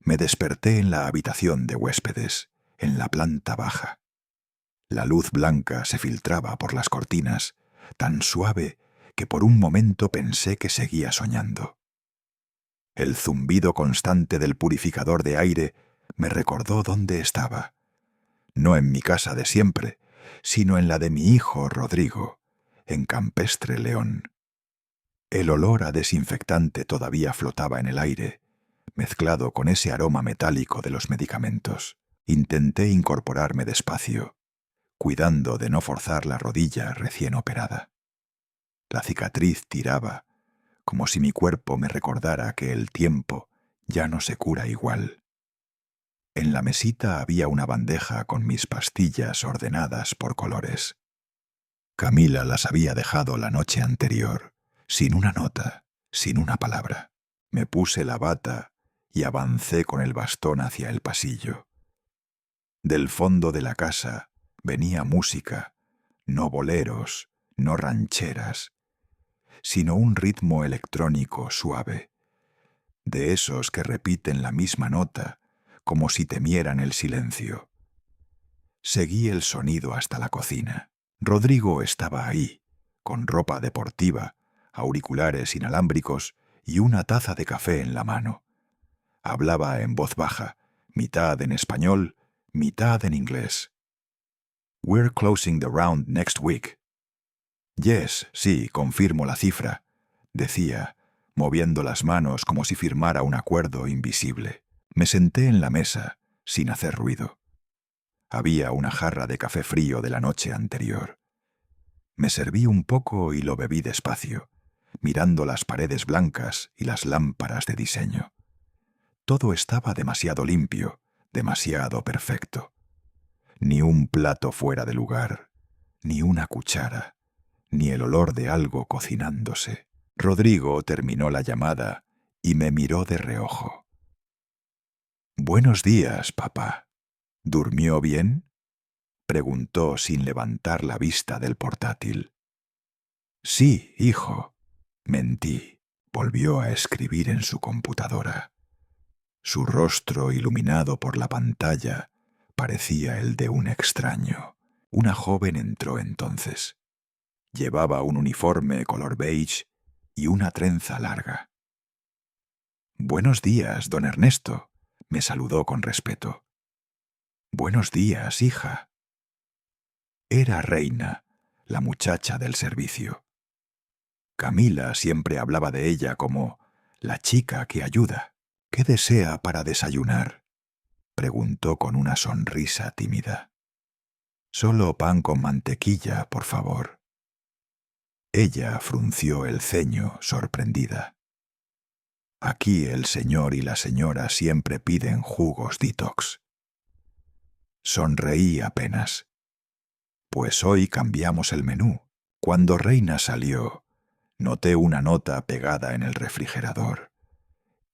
Me desperté en la habitación de huéspedes, en la planta baja. La luz blanca se filtraba por las cortinas, tan suave que por un momento pensé que seguía soñando. El zumbido constante del purificador de aire me recordó dónde estaba. No en mi casa de siempre, sino en la de mi hijo Rodrigo, en Campestre León. El olor a desinfectante todavía flotaba en el aire, mezclado con ese aroma metálico de los medicamentos. Intenté incorporarme despacio, cuidando de no forzar la rodilla recién operada. La cicatriz tiraba, como si mi cuerpo me recordara que el tiempo ya no se cura igual. En la mesita había una bandeja con mis pastillas ordenadas por colores. Camila las había dejado la noche anterior, sin una nota, sin una palabra. Me puse la bata y avancé con el bastón hacia el pasillo. Del fondo de la casa venía música, no boleros, no rancheras, sino un ritmo electrónico suave, de esos que repiten la misma nota como si temieran el silencio. Seguí el sonido hasta la cocina. Rodrigo estaba ahí, con ropa deportiva, auriculares inalámbricos y una taza de café en la mano. Hablaba en voz baja, mitad en español, mitad en inglés. "We're closing the round next week." "Yes, sí, confirmo la cifra", decía, moviendo las manos como si firmara un acuerdo invisible. Me senté en la mesa, sin hacer ruido. Había una jarra de café frío de la noche anterior. Me serví un poco y lo bebí despacio, mirando las paredes blancas y las lámparas de diseño. Todo estaba demasiado limpio, demasiado perfecto. Ni un plato fuera de lugar, ni una cuchara, ni el olor de algo cocinándose. Rodrigo terminó la llamada y me miró de reojo. «Buenos días, papá. ¿Durmió bien?», preguntó sin levantar la vista del portátil. «Sí, hijo», mentí. Volvió a escribir en su computadora. Su rostro, iluminado por la pantalla, parecía el de un extraño. Una joven entró entonces. Llevaba un uniforme color beige y una trenza larga. «Buenos días, don Ernesto», me saludó con respeto. «Buenos días, hija». Era Reina, la muchacha del servicio. Camila siempre hablaba de ella como la chica que ayuda. «¿Qué desea para desayunar?», preguntó con una sonrisa tímida. «Solo pan con mantequilla, por favor». Ella frunció el ceño, sorprendida. «Aquí el señor y la señora siempre piden jugos detox». Sonreí apenas. «Pues hoy cambiamos el menú». Cuando Reina salió, noté una nota pegada en el refrigerador.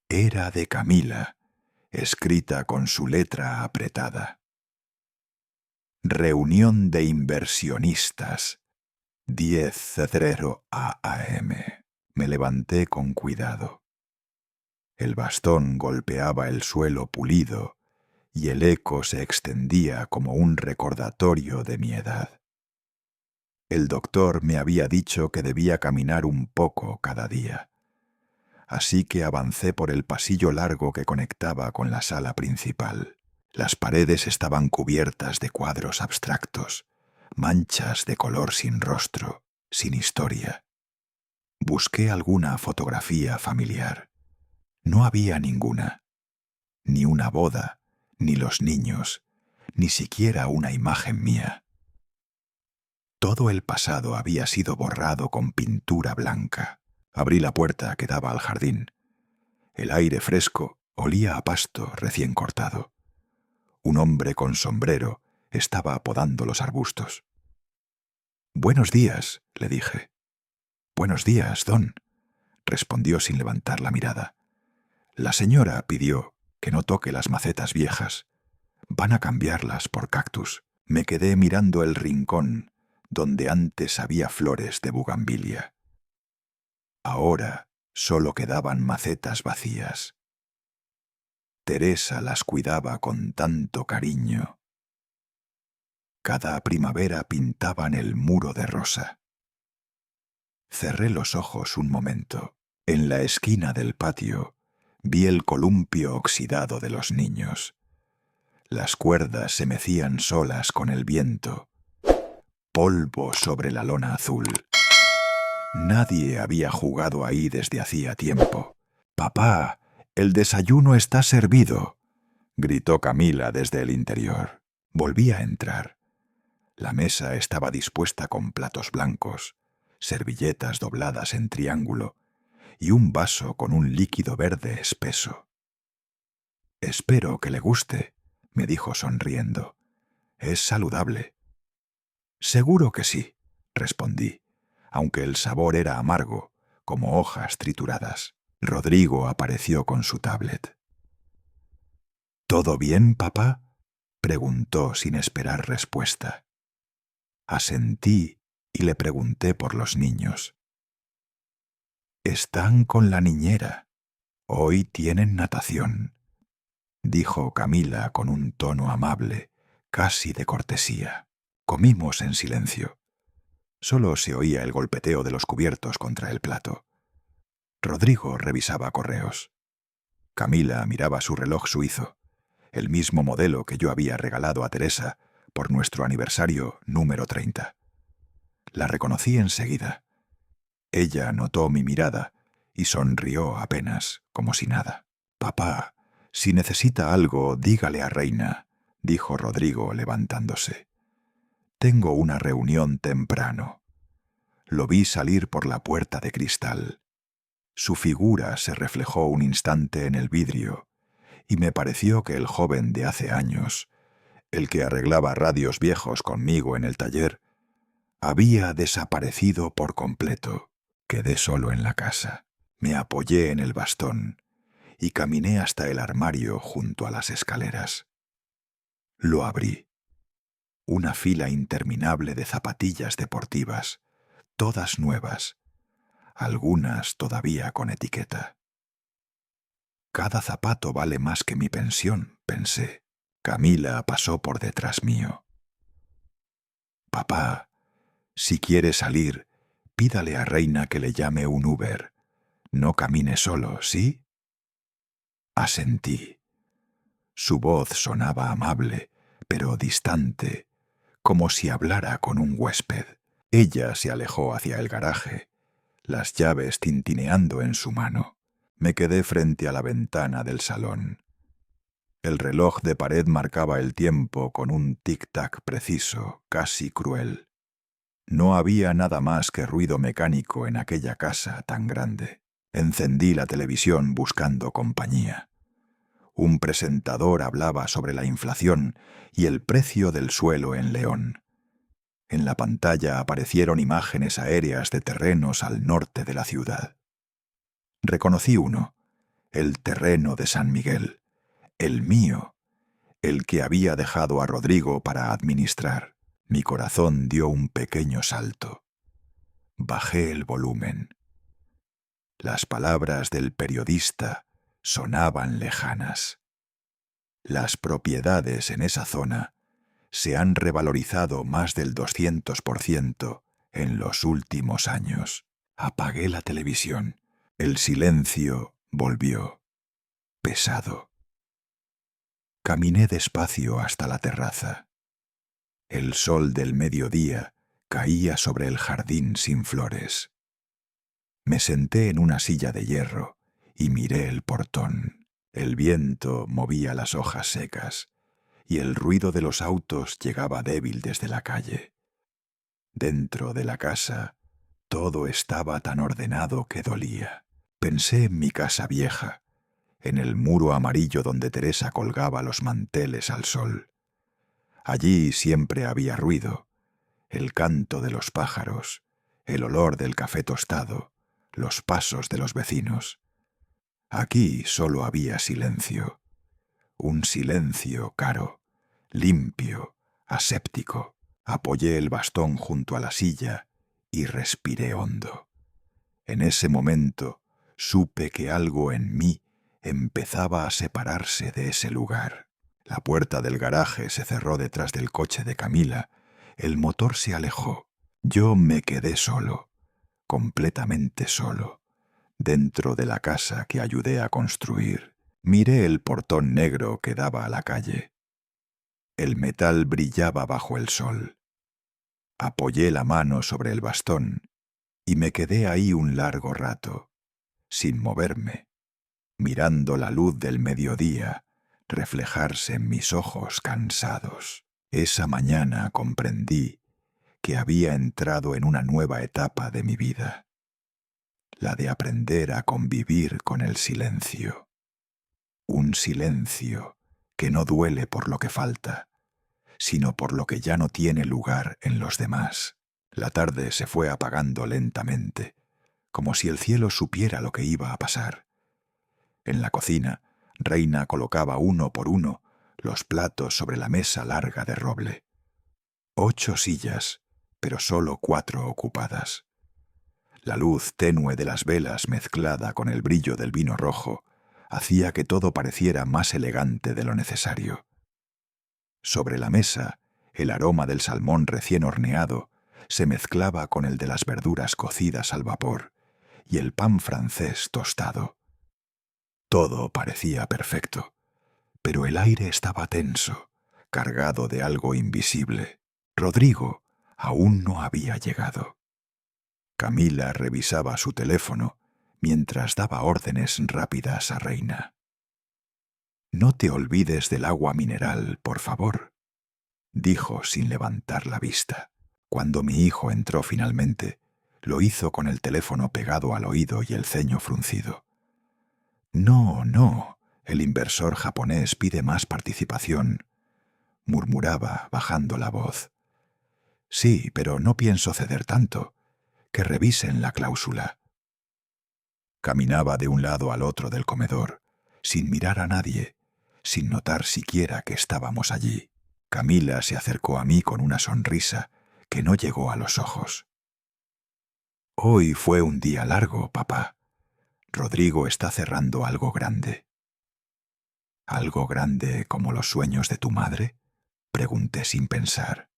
Era de Camila, escrita con su letra apretada. «Reunión de inversionistas, 10:00 AM». Me levanté con cuidado. El bastón golpeaba el suelo pulido y el eco se extendía como un recordatorio de mi edad. El doctor me había dicho que debía caminar un poco cada día, así que avancé por el pasillo largo que conectaba con la sala principal. Las paredes estaban cubiertas de cuadros abstractos, manchas de color sin rostro, sin historia. Busqué alguna fotografía familiar. No había ninguna. Ni una boda, ni los niños, ni siquiera una imagen mía. Todo el pasado había sido borrado con pintura blanca. Abrí la puerta que daba al jardín. El aire fresco olía a pasto recién cortado. Un hombre con sombrero estaba podando los arbustos. «Buenos días», le dije. «Buenos días, don», respondió sin levantar la mirada. «La señora pidió que no toque las macetas viejas. Van a cambiarlas por cactus». Me quedé mirando el rincón donde antes había flores de bugambilia. Ahora solo quedaban macetas vacías. Teresa las cuidaba con tanto cariño. Cada primavera pintaban el muro de rosa. Cerré los ojos un momento. En la esquina del patio vi el columpio oxidado de los niños. Las cuerdas se mecían solas con el viento. Polvo sobre la lona azul. Nadie había jugado ahí desde hacía tiempo. «Papá, el desayuno está servido», gritó Camila desde el interior. Volví a entrar. La mesa estaba dispuesta con platos blancos, servilletas dobladas en triángulo y un vaso con un líquido verde espeso. «Espero que le guste», me dijo sonriendo. «Es saludable». «Seguro que sí», respondí, aunque el sabor era amargo, como hojas trituradas. Rodrigo apareció con su tablet. «¿Todo bien, papá?», preguntó sin esperar respuesta. Asentí y le pregunté por los niños. «Están con la niñera. Hoy tienen natación», dijo Camila con un tono amable, casi de cortesía. Comimos en silencio. Solo se oía el golpeteo de los cubiertos contra el plato. Rodrigo revisaba correos. Camila miraba su reloj suizo, el mismo modelo que yo había regalado a Teresa por nuestro aniversario número 30. La reconocí enseguida. Ella notó mi mirada y sonrió apenas, como si nada. «Papá, si necesita algo, dígale a Reina», dijo Rodrigo levantándose. «Tengo una reunión temprano». Lo vi salir por la puerta de cristal. Su figura se reflejó un instante en el vidrio y me pareció que el joven de hace años, el que arreglaba radios viejos conmigo en el taller, había desaparecido por completo. Quedé solo en la casa. Me apoyé en el bastón y caminé hasta el armario junto a las escaleras. Lo abrí. Una fila interminable de zapatillas deportivas, todas nuevas, algunas todavía con etiqueta. «Cada zapato vale más que mi pensión», pensé. Camila pasó por detrás mío. «Papá, si quiere salir, pídale a Reina que le llame un Uber. No camine solo, ¿sí?». Asentí. Su voz sonaba amable, pero distante, como si hablara con un huésped. Ella se alejó hacia el garaje, las llaves tintineando en su mano. Me quedé frente a la ventana del salón. El reloj de pared marcaba el tiempo con un tic-tac preciso, casi cruel. No había nada más que ruido mecánico en aquella casa tan grande. Encendí la televisión buscando compañía. Un presentador hablaba sobre la inflación y el precio del suelo en León. En la pantalla aparecieron imágenes aéreas de terrenos al norte de la ciudad. Reconocí uno, el terreno de San Miguel, el mío, el que había dejado a Rodrigo para administrar. Mi corazón dio un pequeño salto. Bajé el volumen. Las palabras del periodista sonaban lejanas. Las propiedades en esa zona se han revalorizado más del 200% en los últimos años. Apagué la televisión. El silencio volvió, pesado. Caminé despacio hasta la terraza. El sol del mediodía caía sobre el jardín sin flores. Me senté en una silla de hierro y miré el portón. El viento movía las hojas secas y el ruido de los autos llegaba débil desde la calle. Dentro de la casa todo estaba tan ordenado que dolía. Pensé en mi casa vieja, en el muro amarillo donde Teresa colgaba los manteles al sol. Allí siempre había ruido, el canto de los pájaros, el olor del café tostado, los pasos de los vecinos. Aquí solo había silencio, un silencio caro, limpio, aséptico. Apoyé el bastón junto a la silla y respiré hondo. En ese momento supe que algo en mí empezaba a separarse de ese lugar. La puerta del garaje se cerró detrás del coche de Camila, el motor se alejó. Yo me quedé solo, completamente solo, dentro de la casa que ayudé a construir. Miré el portón negro que daba a la calle. El metal brillaba bajo el sol. Apoyé la mano sobre el bastón y me quedé ahí un largo rato, sin moverme, mirando la luz del mediodía reflejarse en mis ojos cansados. Esa mañana comprendí que había entrado en una nueva etapa de mi vida, la de aprender a convivir con el silencio. Un silencio que no duele por lo que falta, sino por lo que ya no tiene lugar en los demás. La tarde se fue apagando lentamente, como si el cielo supiera lo que iba a pasar. En la cocina, Reina colocaba uno por uno los platos sobre la mesa larga de roble. 8 sillas, pero solo 4 ocupadas. La luz tenue de las velas mezclada con el brillo del vino rojo hacía que todo pareciera más elegante de lo necesario. Sobre la mesa, el aroma del salmón recién horneado se mezclaba con el de las verduras cocidas al vapor y el pan francés tostado. Todo parecía perfecto, pero el aire estaba tenso, cargado de algo invisible. Rodrigo aún no había llegado. Camila revisaba su teléfono mientras daba órdenes rápidas a Reina. «No te olvides del agua mineral, por favor», dijo sin levantar la vista. Cuando mi hijo entró finalmente, lo hizo con el teléfono pegado al oído y el ceño fruncido. «No, no, el inversor japonés pide más participación», murmuraba bajando la voz. «Sí, pero no pienso ceder tanto. Que revisen la cláusula». Caminaba de un lado al otro del comedor, sin mirar a nadie, sin notar siquiera que estábamos allí. Camila se acercó a mí con una sonrisa que no llegó a los ojos. «Hoy fue un día largo, papá. Rodrigo está cerrando algo grande». «¿Algo grande como los sueños de tu madre?», pregunté sin pensar.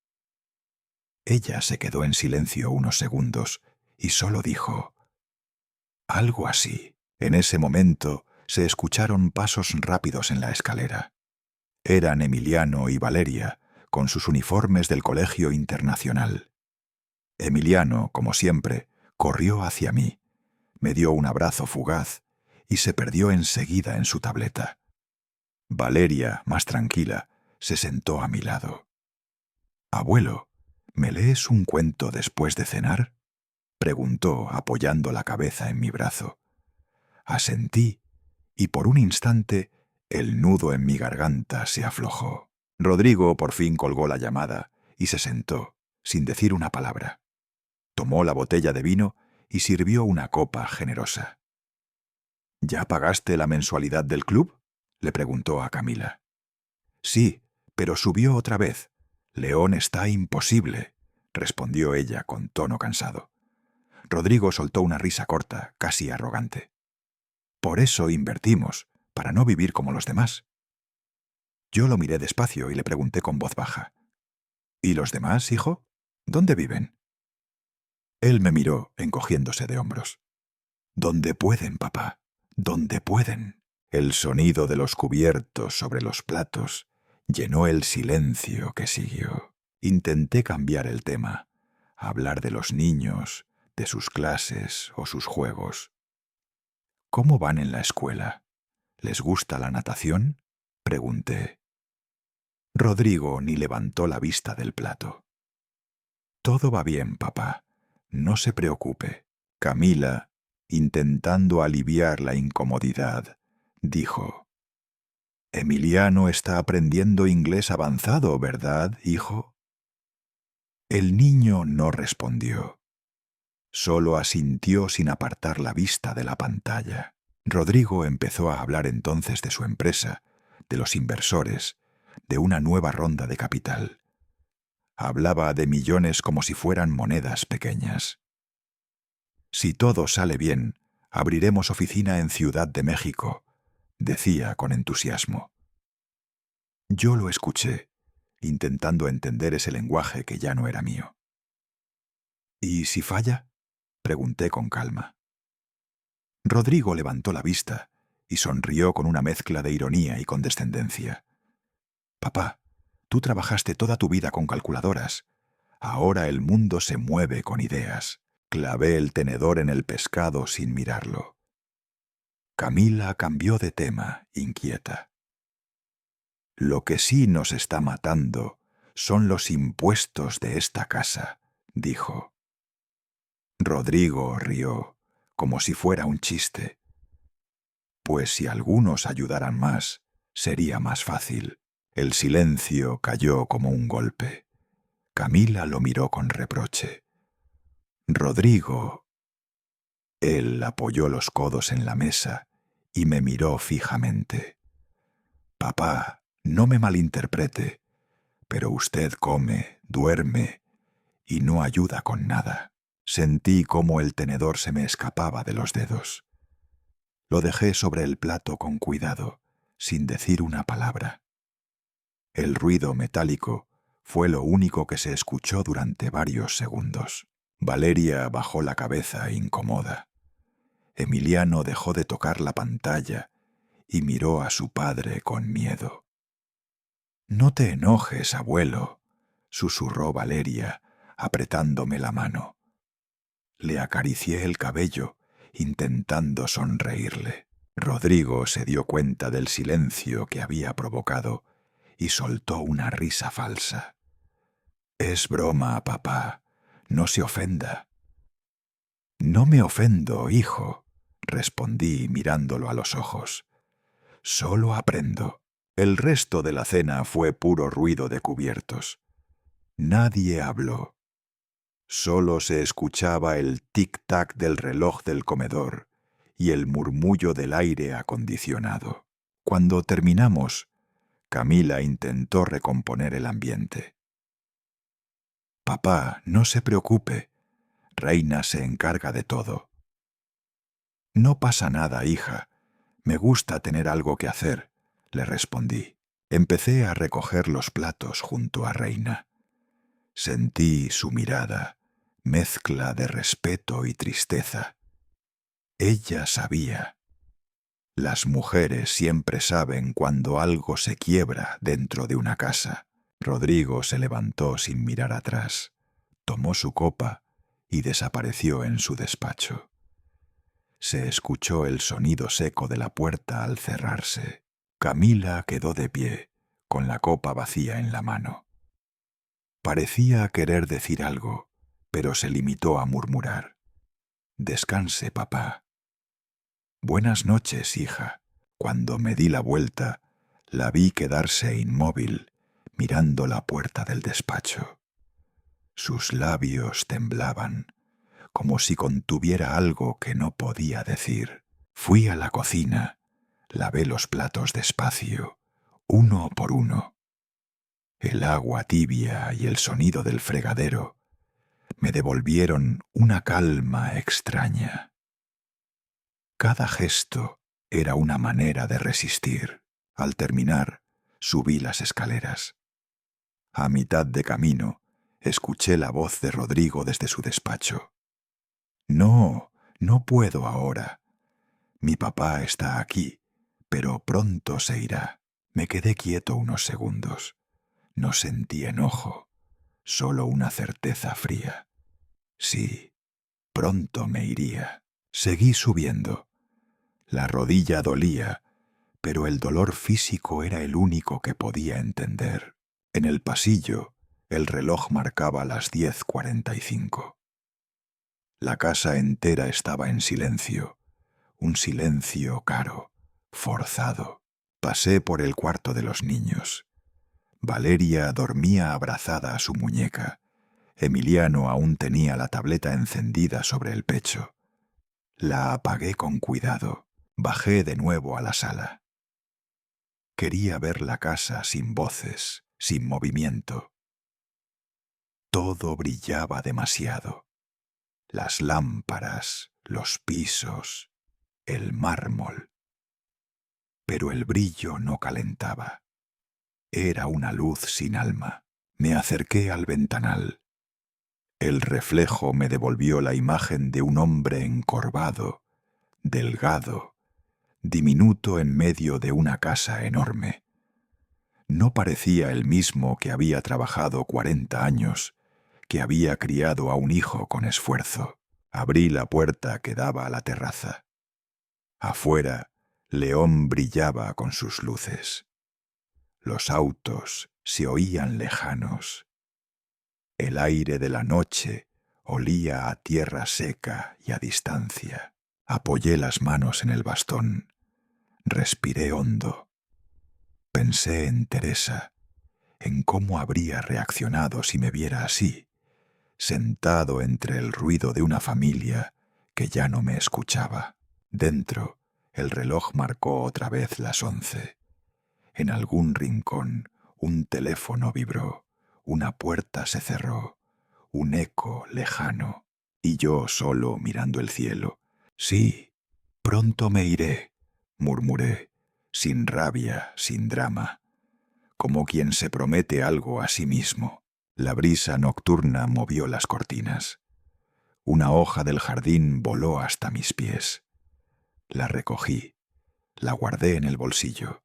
Ella se quedó en silencio unos segundos y solo dijo: «Algo así». En ese momento se escucharon pasos rápidos en la escalera. Eran Emiliano y Valeria, con sus uniformes del Colegio Internacional. Emiliano, como siempre, corrió hacia mí, me dio un abrazo fugaz y se perdió enseguida en su tableta. Valeria, más tranquila, se sentó a mi lado. «Abuelo, ¿me lees un cuento después de cenar?», preguntó apoyando la cabeza en mi brazo. Asentí y por un instante el nudo en mi garganta se aflojó. Rodrigo por fin colgó la llamada y se sentó, sin decir una palabra. Tomó la botella de vino y sirvió una copa generosa. «¿Ya pagaste la mensualidad del club?», le preguntó a Camila. «Sí, pero subió otra vez. León está imposible», respondió ella con tono cansado. Rodrigo soltó una risa corta, casi arrogante. «Por eso invertimos, para no vivir como los demás». Yo lo miré despacio y le pregunté con voz baja: «¿Y los demás, hijo? ¿Dónde viven?». Él me miró, encogiéndose de hombros. «Donde pueden, papá, donde pueden». El sonido de los cubiertos sobre los platos llenó el silencio que siguió. Intenté cambiar el tema, hablar de los niños, de sus clases o sus juegos. «¿Cómo van en la escuela? ¿Les gusta la natación?», pregunté. Rodrigo ni levantó la vista del plato. «Todo va bien, papá. No se preocupe». Camila, intentando aliviar la incomodidad, dijo: «Emiliano está aprendiendo inglés avanzado, ¿verdad, hijo?». El niño no respondió. Solo asintió sin apartar la vista de la pantalla. Rodrigo empezó a hablar entonces de su empresa, de los inversores, de una nueva ronda de capital. Hablaba de millones como si fueran monedas pequeñas. «Si todo sale bien, abriremos oficina en Ciudad de México», decía con entusiasmo. Yo lo escuché, intentando entender ese lenguaje que ya no era mío. ¿Y si falla? Pregunté con calma. Rodrigo levantó la vista y sonrió con una mezcla de ironía y condescendencia. Papá, tú trabajaste toda tu vida con calculadoras. Ahora el mundo se mueve con ideas. Clavé el tenedor en el pescado sin mirarlo. Camila cambió de tema, inquieta. Lo que sí nos está matando son los impuestos de esta casa, dijo. Rodrigo rió, como si fuera un chiste. Pues si algunos ayudaran más, sería más fácil. El silencio cayó como un golpe. Camila lo miró con reproche. Rodrigo. Él apoyó los codos en la mesa y me miró fijamente. Papá, no me malinterprete, pero usted come, duerme y no ayuda con nada. Sentí cómo el tenedor se me escapaba de los dedos. Lo dejé sobre el plato con cuidado, sin decir una palabra. El ruido metálico fue lo único que se escuchó durante varios segundos. Valeria bajó la cabeza incómoda. Emiliano dejó de tocar la pantalla y miró a su padre con miedo. «No te enojes, abuelo», susurró Valeria, apretándome la mano. Le acaricié el cabello, intentando sonreírle. Rodrigo se dio cuenta del silencio que había provocado y soltó una risa falsa. «Es broma, papá. No se ofenda». «No me ofendo, hijo», respondí mirándolo a los ojos. «Solo aprendo». El resto de la cena fue puro ruido de cubiertos. Nadie habló. Solo se escuchaba el tic-tac del reloj del comedor y el murmullo del aire acondicionado. Cuando terminamos, Camila intentó recomponer el ambiente. «Papá, no se preocupe. Reina se encarga de todo». «No pasa nada, hija. Me gusta tener algo que hacer», le respondí. Empecé a recoger los platos junto a Reina. Sentí su mirada, mezcla de respeto y tristeza. Ella sabía. Las mujeres siempre saben cuando algo se quiebra dentro de una casa. Rodrigo se levantó sin mirar atrás, tomó su copa y desapareció en su despacho. Se escuchó el sonido seco de la puerta al cerrarse. Camila quedó de pie, con la copa vacía en la mano. Parecía querer decir algo, pero se limitó a murmurar. «Descanse, papá». «Buenas noches, hija». Cuando me di la vuelta, la vi quedarse inmóvil, mirando la puerta del despacho. Sus labios temblaban, como si contuviera algo que no podía decir. Fui a la cocina, lavé los platos despacio, uno por uno. El agua tibia y el sonido del fregadero me devolvieron una calma extraña. Cada gesto era una manera de resistir. Al terminar, subí las escaleras. A mitad de camino, escuché la voz de Rodrigo desde su despacho. «No, no puedo ahora. Mi papá está aquí, pero pronto se irá». Me quedé quieto unos segundos. No sentí enojo, solo una certeza fría. Sí, pronto me iría. Seguí subiendo. La rodilla dolía, pero el dolor físico era el único que podía entender. En el pasillo, el reloj marcaba las 10:45. La casa entera estaba en silencio, un silencio caro, forzado. Pasé por el cuarto de los niños. Valeria dormía abrazada a su muñeca. Emiliano aún tenía la tableta encendida sobre el pecho. La apagué con cuidado. Bajé de nuevo a la sala. Quería ver la casa sin voces, sin movimiento. Todo brillaba demasiado. Las lámparas, los pisos, el mármol. pero el brillo no calentaba. Era una luz sin alma. Me acerqué al ventanal. El reflejo me devolvió la imagen de un hombre encorvado, delgado, diminuto en medio de una casa enorme. No parecía el mismo que había trabajado 40 años, que había criado a un hijo con esfuerzo. Abrí la puerta que daba a la terraza. Afuera, León brillaba con sus luces. Los autos se oían lejanos. El aire de la noche olía a tierra seca y a distancia. Apoyé las manos en el bastón. Respiré hondo. Pensé en Teresa, en cómo habría reaccionado si me viera así, sentado entre el ruido de una familia que ya no me escuchaba. Dentro, el reloj marcó otra vez las 11. En algún rincón, un teléfono vibró, una puerta se cerró, un eco lejano, y yo solo mirando el cielo. Sí, pronto me iré, murmuré, sin rabia, sin drama, como quien se promete algo a sí mismo. La brisa nocturna movió las cortinas. Una hoja del jardín voló hasta mis pies. La recogí, la guardé en el bolsillo.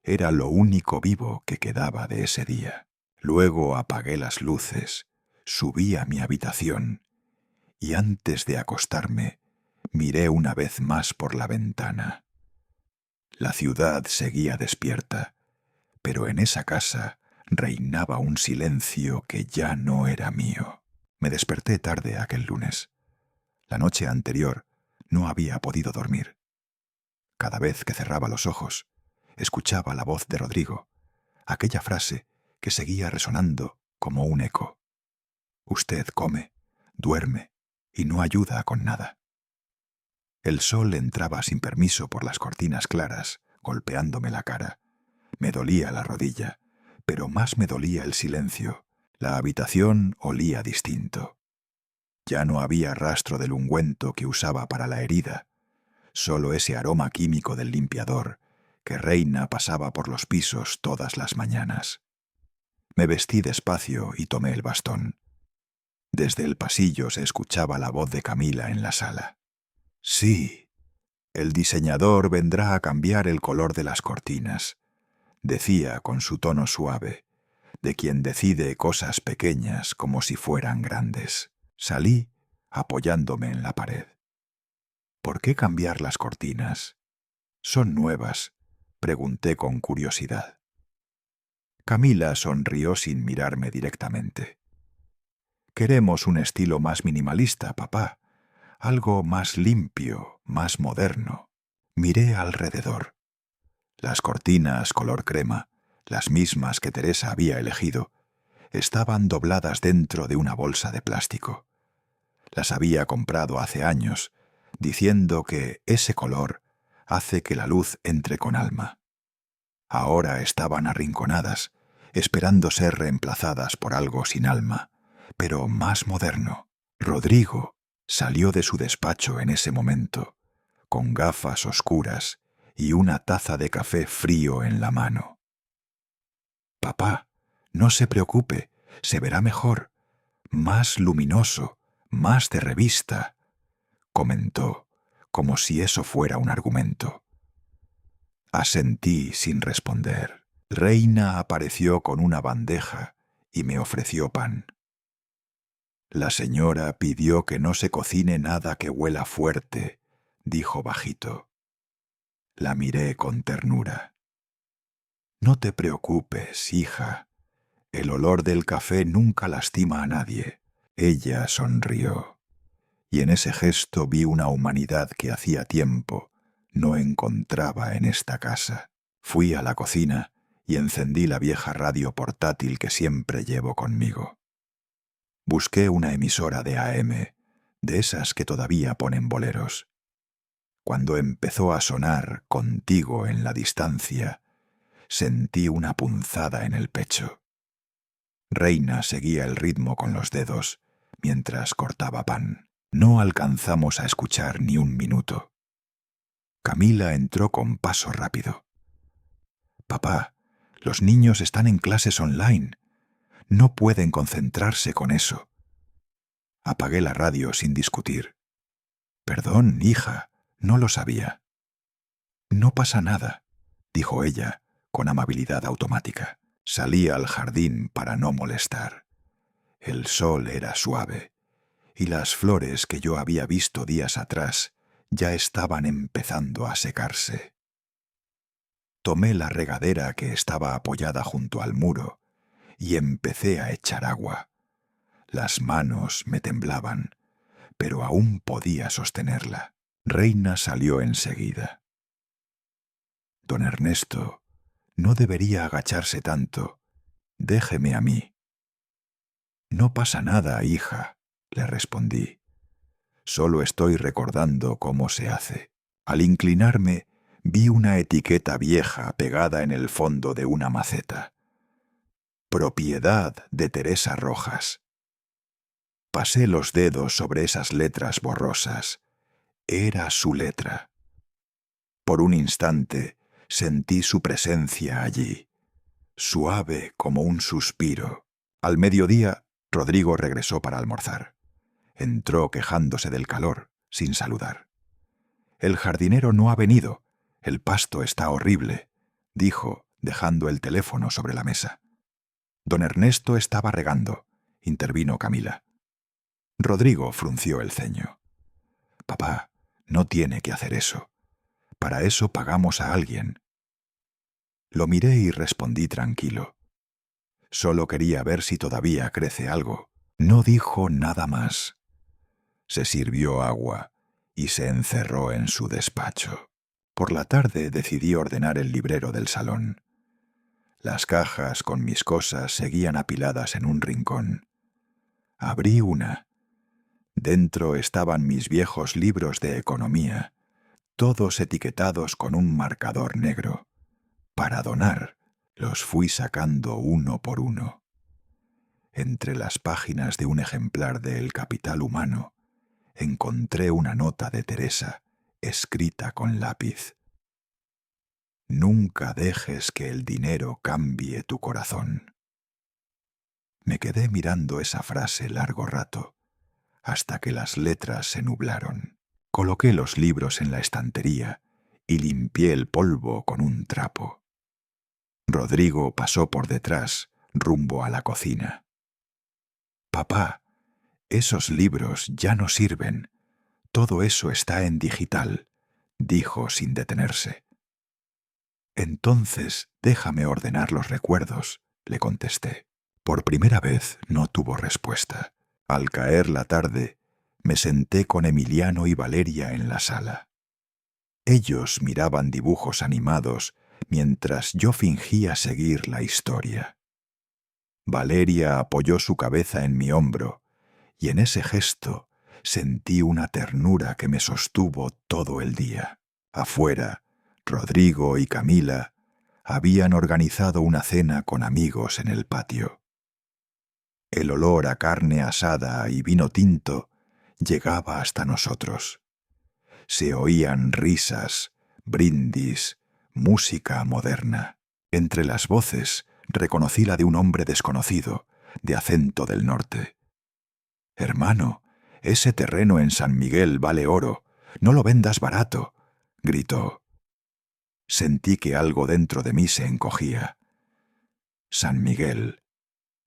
Era lo único vivo que quedaba de ese día. Luego apagué las luces, subí a mi habitación y antes de acostarme miré una vez más por la ventana. La ciudad seguía despierta, pero en esa casa reinaba un silencio que ya no era mío. Me desperté tarde aquel lunes. La noche anterior no había podido dormir. Cada vez que cerraba los ojos, escuchaba la voz de Rodrigo, aquella frase que seguía resonando como un eco. Usted come, duerme y no ayuda con nada. El sol entraba sin permiso por las cortinas claras, golpeándome la cara. Me dolía la rodilla, pero más me dolía el silencio. La habitación olía distinto. Ya no había rastro del ungüento que usaba para la herida, solo ese aroma químico del limpiador que Reina pasaba por los pisos todas las mañanas. Me vestí despacio y tomé el bastón. Desde el pasillo se escuchaba la voz de Camila en la sala. Sí, el diseñador vendrá a cambiar el color de las cortinas, decía con su tono suave, de quien decide cosas pequeñas como si fueran grandes. Salí apoyándome en la pared. ¿Por qué cambiar las cortinas? ¿Son nuevas?, pregunté con curiosidad. Camila sonrió sin mirarme directamente. Queremos un estilo más minimalista, papá. Algo más limpio, más moderno. Miré alrededor. Las cortinas color crema, las mismas que Teresa había elegido, estaban dobladas dentro de una bolsa de plástico. Las había comprado hace años, diciendo que ese color hace que la luz entre con alma. Ahora estaban arrinconadas, esperando ser reemplazadas por algo sin alma, pero más moderno. Rodrigo salió de su despacho en ese momento, con gafas oscuras y una taza de café frío en la mano. Papá, no se preocupe, se verá mejor, más luminoso, más de revista, comentó, como si eso fuera un argumento. Asentí sin responder. Reina apareció con una bandeja y me ofreció pan. La señora pidió que no se cocine nada que huela fuerte, dijo bajito. La miré con ternura. No te preocupes, hija. El olor del café nunca lastima a nadie. Ella sonrió, y en ese gesto vi una humanidad que hacía tiempo no encontraba en esta casa. Fui a la cocina y encendí la vieja radio portátil que siempre llevo conmigo. Busqué una emisora de AM, de esas que todavía ponen boleros. Cuando empezó a sonar Contigo en la distancia, sentí una punzada en el pecho. Reina seguía el ritmo con los dedos mientras cortaba pan. No alcanzamos a escuchar ni un minuto. Camila entró con paso rápido. «Papá, los niños están en clases online. No pueden concentrarse con eso». Apagué la radio sin discutir. «Perdón, hija, no lo sabía». «No pasa nada», dijo ella con amabilidad automática. Salí al jardín para no molestar. El sol era suave y las flores que yo había visto días atrás ya estaban empezando a secarse. Tomé la regadera que estaba apoyada junto al muro y empecé a echar agua. Las manos me temblaban, pero aún podía sostenerla. Reina salió enseguida. «Don Ernesto, no debería agacharse tanto. Déjeme a mí». «No pasa nada, hija», le respondí. «Solo estoy recordando cómo se hace». Al inclinarme, vi una etiqueta vieja pegada en el fondo de una maceta. «Propiedad de Teresa Rojas». Pasé los dedos sobre esas letras borrosas. Era su letra. Por un instante sentí su presencia allí, suave como un suspiro. Al mediodía, Rodrigo regresó para almorzar. Entró quejándose del calor, sin saludar. «El jardinero no ha venido. El pasto está horrible», dijo, dejando el teléfono sobre la mesa. «Don Ernesto estaba regando», intervino Camila. Rodrigo frunció el ceño. «Papá, no tiene que hacer eso. Para eso pagamos a alguien». Lo miré y respondí tranquilo. «Solo quería ver si todavía crece algo». No dijo nada más. Se sirvió agua y se encerró en su despacho. Por la tarde decidí ordenar el librero del salón. Las cajas con mis cosas seguían apiladas en un rincón. Abrí una. Dentro estaban mis viejos libros de economía, todos etiquetados con un marcador negro. Para donar, los fui sacando uno por uno. Entre las páginas de un ejemplar de El Capital Humano, encontré una nota de Teresa, escrita con lápiz. «Nunca dejes que el dinero cambie tu corazón». Me quedé mirando esa frase largo rato, hasta que las letras se nublaron. Coloqué los libros en la estantería y limpié el polvo con un trapo. Rodrigo pasó por detrás, rumbo a la cocina. «Papá, esos libros ya no sirven. Todo eso está en digital», dijo sin detenerse. «Entonces déjame ordenar los recuerdos», le contesté. Por primera vez no tuvo respuesta. Al caer la tarde, me senté con Emiliano y Valeria en la sala. Ellos miraban dibujos animados mientras yo fingía seguir la historia. Valeria apoyó su cabeza en mi hombro y en ese gesto sentí una ternura que me sostuvo todo el día. Afuera, Rodrigo y Camila habían organizado una cena con amigos en el patio. El olor a carne asada y vino tinto llegaba hasta nosotros. Se oían risas, brindis, música moderna. Entre las voces reconocí la de un hombre desconocido, de acento del norte. «Hermano, ese terreno en San Miguel vale oro. No lo vendas barato», gritó. Sentí que algo dentro de mí se encogía. San Miguel,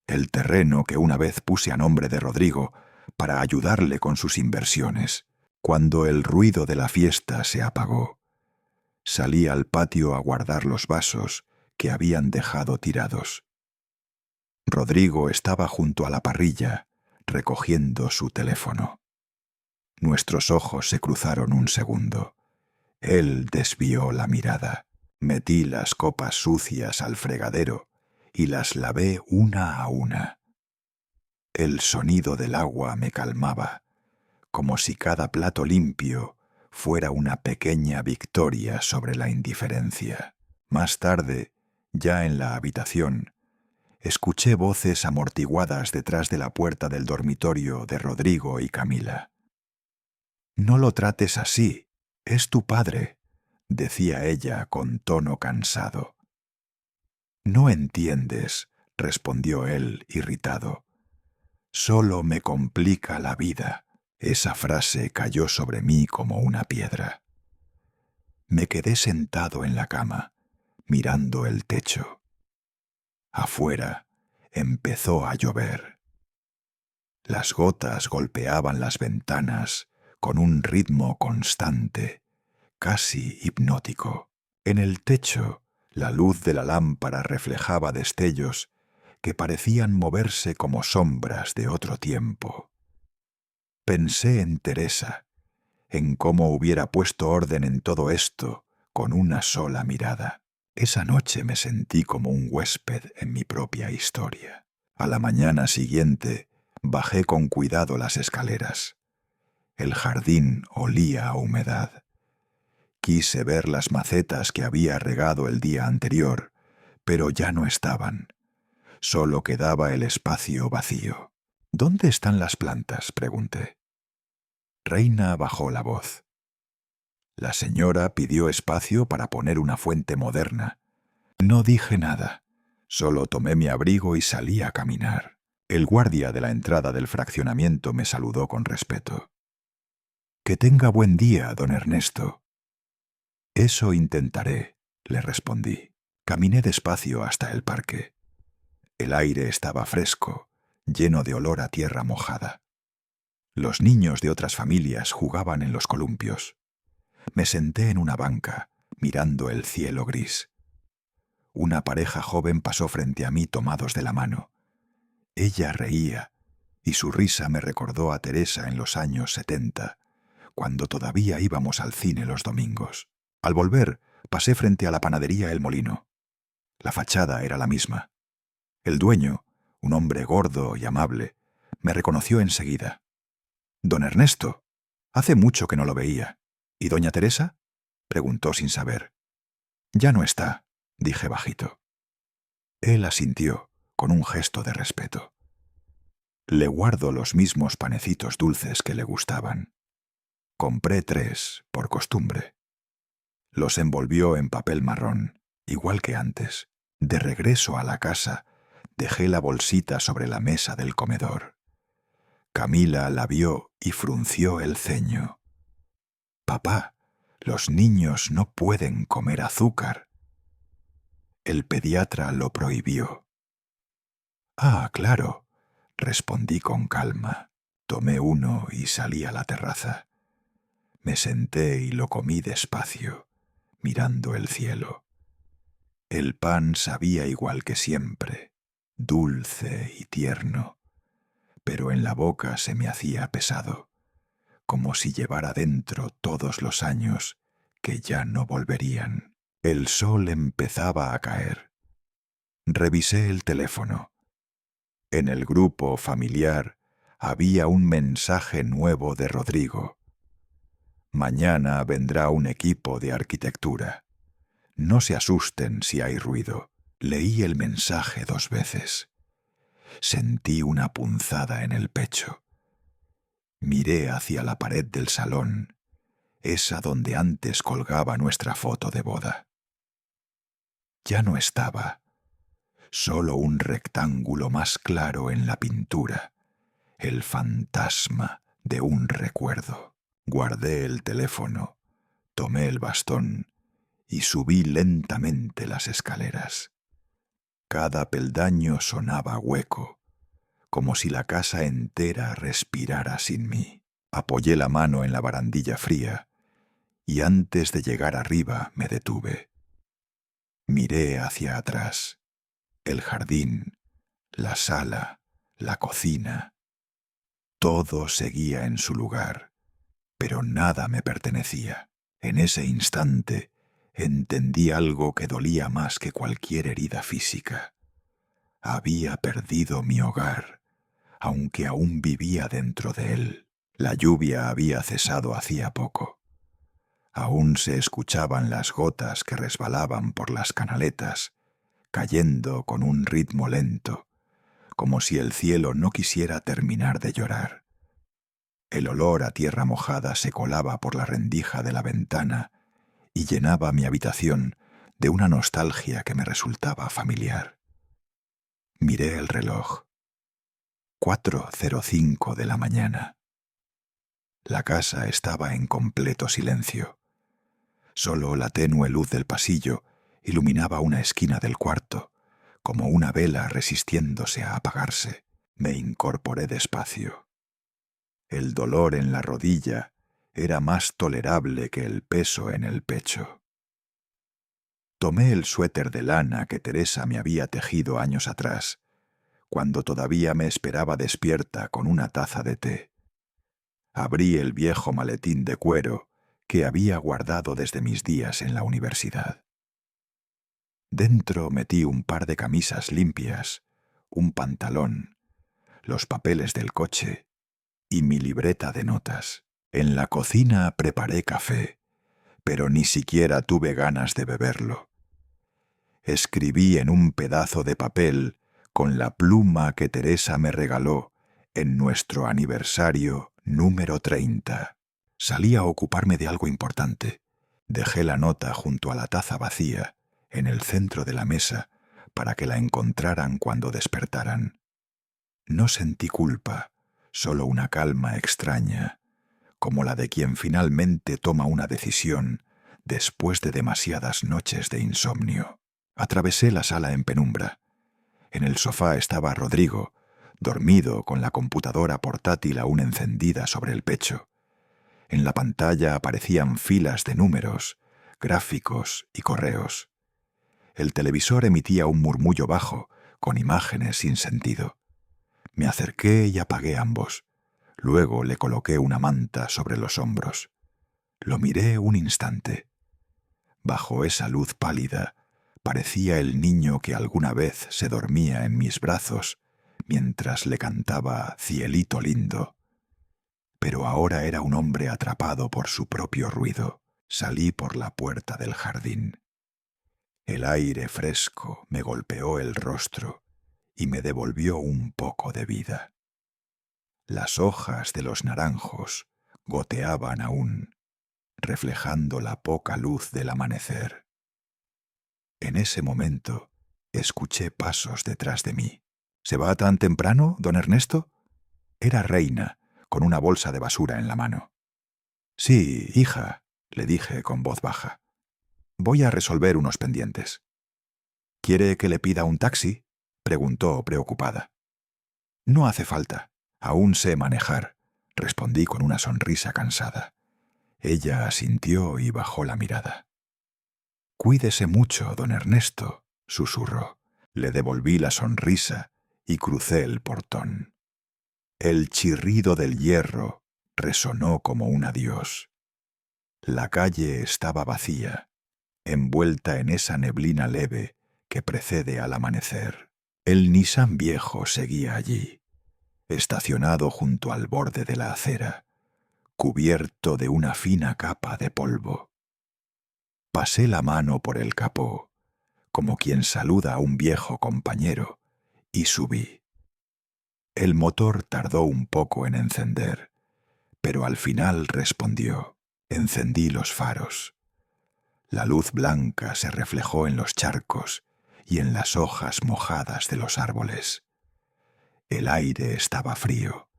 el terreno que una vez puse a nombre de Rodrigo para ayudarle con sus inversiones. Cuando el ruido de la fiesta se apagó, salí al patio a guardar los vasos que habían dejado tirados. Rodrigo estaba junto a la parrilla, recogiendo su teléfono. Nuestros ojos se cruzaron un segundo. Él desvió la mirada. Metí las copas sucias al fregadero y las lavé una a una. El sonido del agua me calmaba, como si cada plato limpio fuera una pequeña victoria sobre la indiferencia. Más tarde, ya en la habitación, escuché voces amortiguadas detrás de la puerta del dormitorio de Rodrigo y Camila. «No lo trates así, es tu padre», decía ella con tono cansado. «No entiendes», respondió él, irritado. «Solo me complica la vida». Esa frase cayó sobre mí como una piedra. Me quedé sentado en la cama, mirando el techo. Afuera empezó a llover. Las gotas golpeaban las ventanas con un ritmo constante, casi hipnótico. En el techo, la luz de la lámpara reflejaba destellos que parecían moverse como sombras de otro tiempo. Pensé en Teresa, en cómo hubiera puesto orden en todo esto con una sola mirada. Esa noche me sentí como un huésped en mi propia historia. A la mañana siguiente bajé con cuidado las escaleras. El jardín olía a humedad. Quise ver las macetas que había regado el día anterior, pero ya no estaban. Solo quedaba el espacio vacío. «¿Dónde están las plantas?», pregunté. Reina bajó la voz. La señora pidió espacio para poner una fuente moderna. No dije nada, solo tomé mi abrigo y salí a caminar. El guardia de la entrada del fraccionamiento me saludó con respeto. «Que tenga buen día, don Ernesto». «Eso intentaré», le respondí. Caminé despacio hasta el parque. El aire estaba fresco, lleno de olor a tierra mojada. Los niños de otras familias jugaban en los columpios. Me senté en una banca, mirando el cielo gris. Una pareja joven pasó frente a mí tomados de la mano. Ella reía, y su risa me recordó a Teresa en los años 70, cuando todavía íbamos al cine los domingos. Al volver, pasé frente a la panadería El Molino. La fachada era la misma. El dueño, un hombre gordo y amable, me reconoció enseguida. «Don Ernesto, hace mucho que no lo veía. ¿Y doña Teresa?», preguntó sin saber. «Ya no está», dije bajito. Él asintió, con un gesto de respeto. Le guardo los mismos panecitos dulces que le gustaban. Compré 3, por costumbre. Los envolvió en papel marrón, igual que antes. De regreso a la casa, dejé la bolsita sobre la mesa del comedor. Camila la vio y frunció el ceño. «Papá, los niños no pueden comer azúcar». El pediatra lo prohibió. «Ah, claro», respondí con calma. Tomé uno y salí a la terraza. Me senté y lo comí despacio, mirando el cielo. El pan sabía igual que siempre, dulce y tierno, pero en la boca se me hacía pesado, como si llevara dentro todos los años que ya no volverían. El sol empezaba a caer. Revisé el teléfono. En el grupo familiar había un mensaje nuevo de Rodrigo. «Mañana vendrá un equipo de arquitectura. No se asusten si hay ruido». Leí el mensaje 2 veces. Sentí una punzada en el pecho. Miré hacia la pared del salón, esa donde antes colgaba nuestra foto de boda. Ya no estaba, solo un rectángulo más claro en la pintura, el fantasma de un recuerdo. Guardé el teléfono, tomé el bastón y subí lentamente las escaleras. Cada peldaño sonaba hueco, como si la casa entera respirara sin mí. Apoyé la mano en la barandilla fría y antes de llegar arriba me detuve. Miré hacia atrás, el jardín, la sala, la cocina. Todo seguía en su lugar, pero nada me pertenecía. En ese instante entendí algo que dolía más que cualquier herida física. Había perdido mi hogar, aunque aún vivía dentro de él. La lluvia había cesado hacía poco. Aún se escuchaban las gotas que resbalaban por las canaletas, cayendo con un ritmo lento, como si el cielo no quisiera terminar de llorar. El olor a tierra mojada se colaba por la rendija de la ventana y llenaba mi habitación de una nostalgia que me resultaba familiar. Miré el reloj. 4:05 de la mañana. La casa estaba en completo silencio. Solo la tenue luz del pasillo iluminaba una esquina del cuarto, como una vela resistiéndose a apagarse. Me incorporé despacio. El dolor en la rodilla era más tolerable que el peso en el pecho. Tomé el suéter de lana que Teresa me había tejido años atrás, cuando todavía me esperaba despierta con una taza de té. Abrí el viejo maletín de cuero que había guardado desde mis días en la universidad. Dentro metí un par de camisas limpias, un pantalón, los papeles del coche y mi libreta de notas. En la cocina preparé café, pero ni siquiera tuve ganas de beberlo. Escribí en un pedazo de papel con la pluma que Teresa me regaló en nuestro aniversario número 30. Salí a ocuparme de algo importante. Dejé la nota junto a la taza vacía, en el centro de la mesa, para que la encontraran cuando despertaran. No sentí culpa, solo una calma extraña, como la de quien finalmente toma una decisión después de demasiadas noches de insomnio. Atravesé la sala en penumbra. En el sofá estaba Rodrigo, dormido con la computadora portátil aún encendida sobre el pecho. En la pantalla aparecían filas de números, gráficos y correos. El televisor emitía un murmullo bajo, con imágenes sin sentido. Me acerqué y apagué ambos. Luego le coloqué una manta sobre los hombros. Lo miré un instante. Bajo esa luz pálida, parecía el niño que alguna vez se dormía en mis brazos mientras le cantaba Cielito lindo. Pero ahora era un hombre atrapado por su propio ruido. Salí por la puerta del jardín. El aire fresco me golpeó el rostro y me devolvió un poco de vida. Las hojas de los naranjos goteaban aún, reflejando la poca luz del amanecer. En ese momento escuché pasos detrás de mí. ¿Se va tan temprano, don Ernesto? Era Reina, con una bolsa de basura en la mano. Sí, hija, le dije con voz baja. Voy a resolver unos pendientes. ¿Quiere que le pida un taxi?, preguntó preocupada. No hace falta. Aún sé manejar, respondí con una sonrisa cansada. Ella asintió y bajó la mirada. Cuídese mucho, don Ernesto, susurró. Le devolví la sonrisa y crucé el portón. El chirrido del hierro resonó como un adiós. La calle estaba vacía, envuelta en esa neblina leve que precede al amanecer. El Nissan viejo seguía allí, estacionado junto al borde de la acera, cubierto de una fina capa de polvo. Pasé la mano por el capó, como quien saluda a un viejo compañero, y subí. El motor tardó un poco en encender, pero al final respondió. Encendí los faros. La luz blanca se reflejó en los charcos y en las hojas mojadas de los árboles. El aire estaba frío.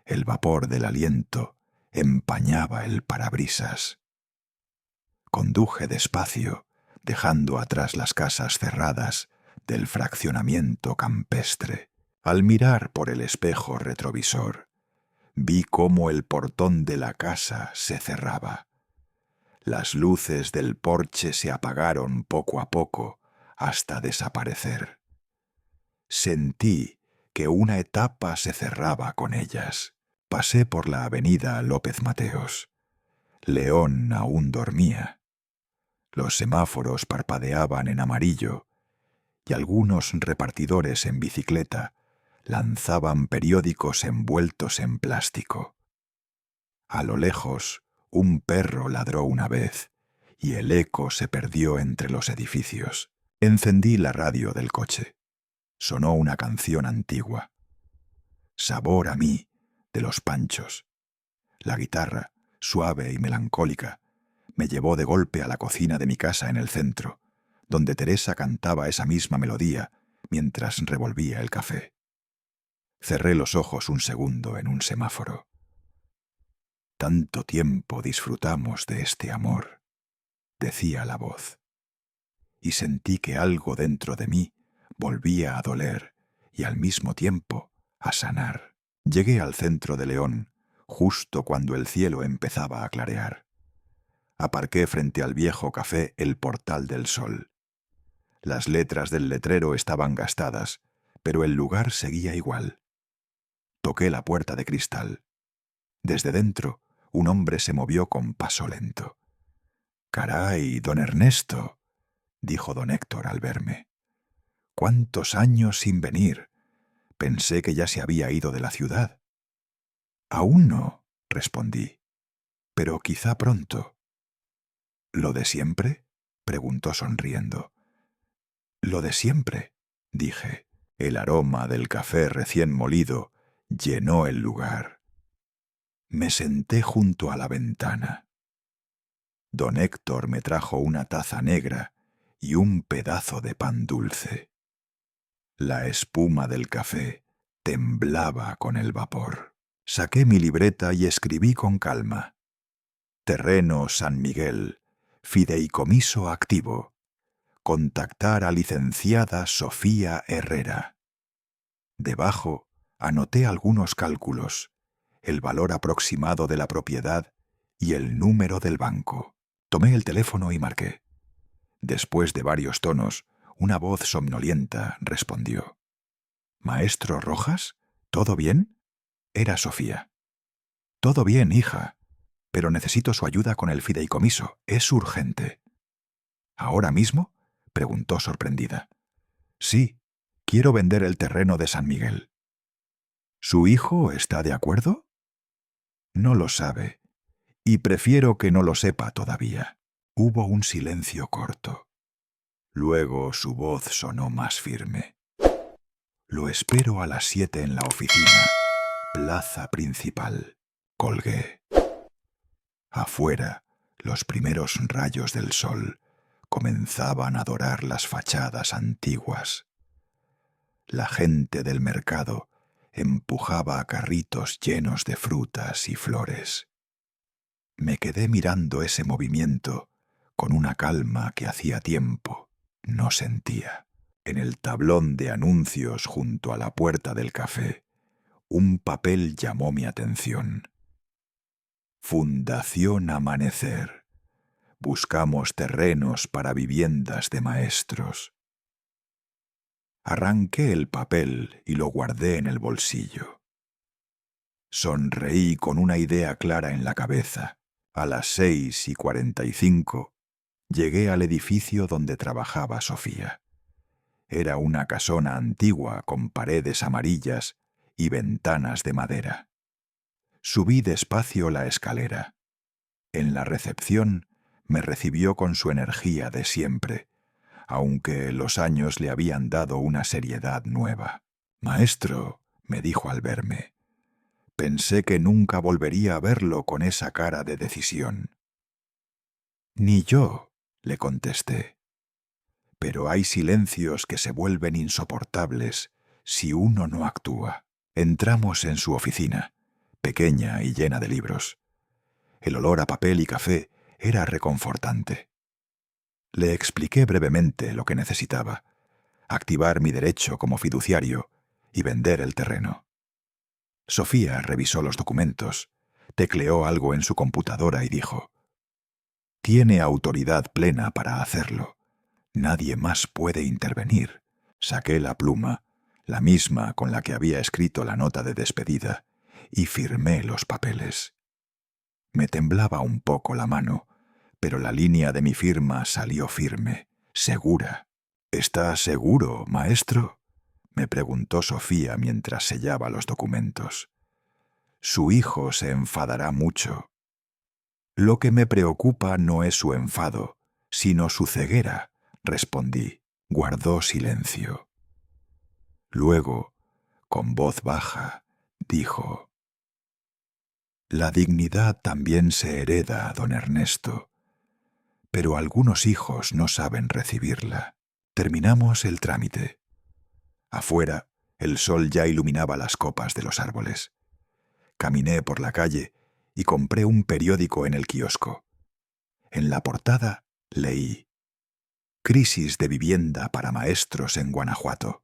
El vapor del aliento empañaba el parabrisas. Conduje despacio, dejando atrás las casas cerradas del fraccionamiento campestre. Al mirar por el espejo retrovisor, vi cómo el portón de la casa se cerraba. Las luces del porche se apagaron poco a poco hasta desaparecer. Sentí que una etapa se cerraba con ellas. Pasé por la avenida López Mateos. León aún dormía. Los semáforos parpadeaban en amarillo y algunos repartidores en bicicleta lanzaban periódicos envueltos en plástico. A lo lejos, un perro ladró una vez y el eco se perdió entre los edificios. Encendí la radio del coche. Sonó una canción antigua. Sabor a mí, de Los Panchos. La guitarra, suave y melancólica, Me llevó de golpe a la cocina de mi casa en el centro, donde Teresa cantaba esa misma melodía mientras revolvía el café. Cerré los ojos un segundo en un semáforo. Tanto tiempo disfrutamos de este amor, decía la voz, y sentí que algo dentro de mí volvía a doler y al mismo tiempo a sanar. Llegué al centro de León justo cuando el cielo empezaba a clarear. Aparqué frente al viejo café El Portal del Sol. Las letras del letrero estaban gastadas, pero el lugar seguía igual. Toqué la puerta de cristal. Desde dentro, un hombre se movió con paso lento. «Caray, don Ernesto», dijo don Héctor al verme. «¿Cuántos años sin venir? Pensé que ya se había ido de la ciudad». «Aún no», respondí, «pero quizá pronto». «¿Lo de siempre?», preguntó sonriendo. «Lo de siempre», dije. El aroma del café recién molido llenó el lugar. Me senté junto a la ventana. Don Héctor me trajo una taza negra y un pedazo de pan dulce. La espuma del café temblaba con el vapor. Saqué mi libreta y escribí con calma: Terreno San Miguel, fideicomiso activo. Contactar a licenciada Sofía Herrera. Debajo anoté algunos cálculos, el valor aproximado de la propiedad y el número del banco. Tomé el teléfono y marqué. Después de varios tonos, una voz somnolienta respondió. «¿Maestro Rojas? ¿Todo bien?» Era Sofía. «Todo bien, hija, pero necesito su ayuda con el fideicomiso. Es urgente». «¿Ahora mismo?», preguntó sorprendida. «Sí, quiero vender el terreno de San Miguel». «¿Su hijo está de acuerdo?» «No lo sabe, y prefiero que no lo sepa todavía». Hubo un silencio corto. Luego su voz sonó más firme. «Lo espero a las 7 en la oficina, plaza principal». Colgué. Afuera, los primeros rayos del sol comenzaban a dorar las fachadas antiguas. La gente del mercado empujaba a carritos llenos de frutas y flores. Me quedé mirando ese movimiento con una calma que hacía tiempo no sentía. En el tablón de anuncios junto a la puerta del café, un papel llamó mi atención. Fundación Amanecer. Buscamos terrenos para viviendas de maestros. Arranqué el papel y lo guardé en el bolsillo. Sonreí con una idea clara en la cabeza. A las 6:45 llegué al edificio donde trabajaba Sofía. Era una casona antigua con paredes amarillas y ventanas de madera. Subí despacio la escalera. En la recepción me recibió con su energía de siempre, aunque los años le habían dado una seriedad nueva. «Maestro», me dijo al verme, «pensé que nunca volvería a verlo con esa cara de decisión». «Ni yo», le contesté. «Pero hay silencios que se vuelven insoportables si uno no actúa». Entramos en su oficina, pequeña y llena de libros. El olor a papel y café era reconfortante. Le expliqué brevemente lo que necesitaba: activar mi derecho como fiduciario y vender el terreno. Sofía revisó los documentos, tecleó algo en su computadora y dijo: «Tiene autoridad plena para hacerlo. Nadie más puede intervenir». Saqué la pluma, la misma con la que había escrito la nota de despedida, y firmé los papeles. Me temblaba un poco la mano, pero la línea de mi firma salió firme, segura. «¿Está seguro, maestro?», me preguntó Sofía mientras sellaba los documentos. «Su hijo se enfadará mucho». «Lo que me preocupa no es su enfado, sino su ceguera», respondí. Guardó silencio. Luego, con voz baja, dijo: «La dignidad también se hereda, don Ernesto. pero algunos hijos no saben recibirla. Terminamos el trámite. Afuera, el sol ya iluminaba las copas de los árboles. Caminé por la calle y compré un periódico en el kiosco. En la portada leí: Crisis de vivienda para maestros en Guanajuato.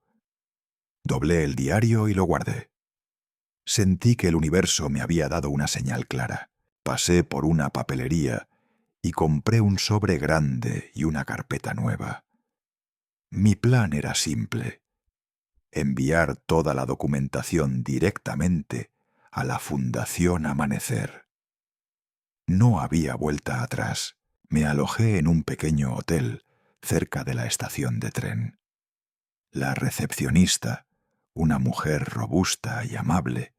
Doblé el diario y lo guardé. Sentí que el universo me había dado una señal clara. Pasé por una papelería y compré un sobre grande y una carpeta nueva. Mi plan era simple: enviar toda la documentación directamente a la Fundación Amanecer. No había vuelta atrás. Me alojé en un pequeño hotel cerca de la estación de tren. La recepcionista, una mujer robusta y amable,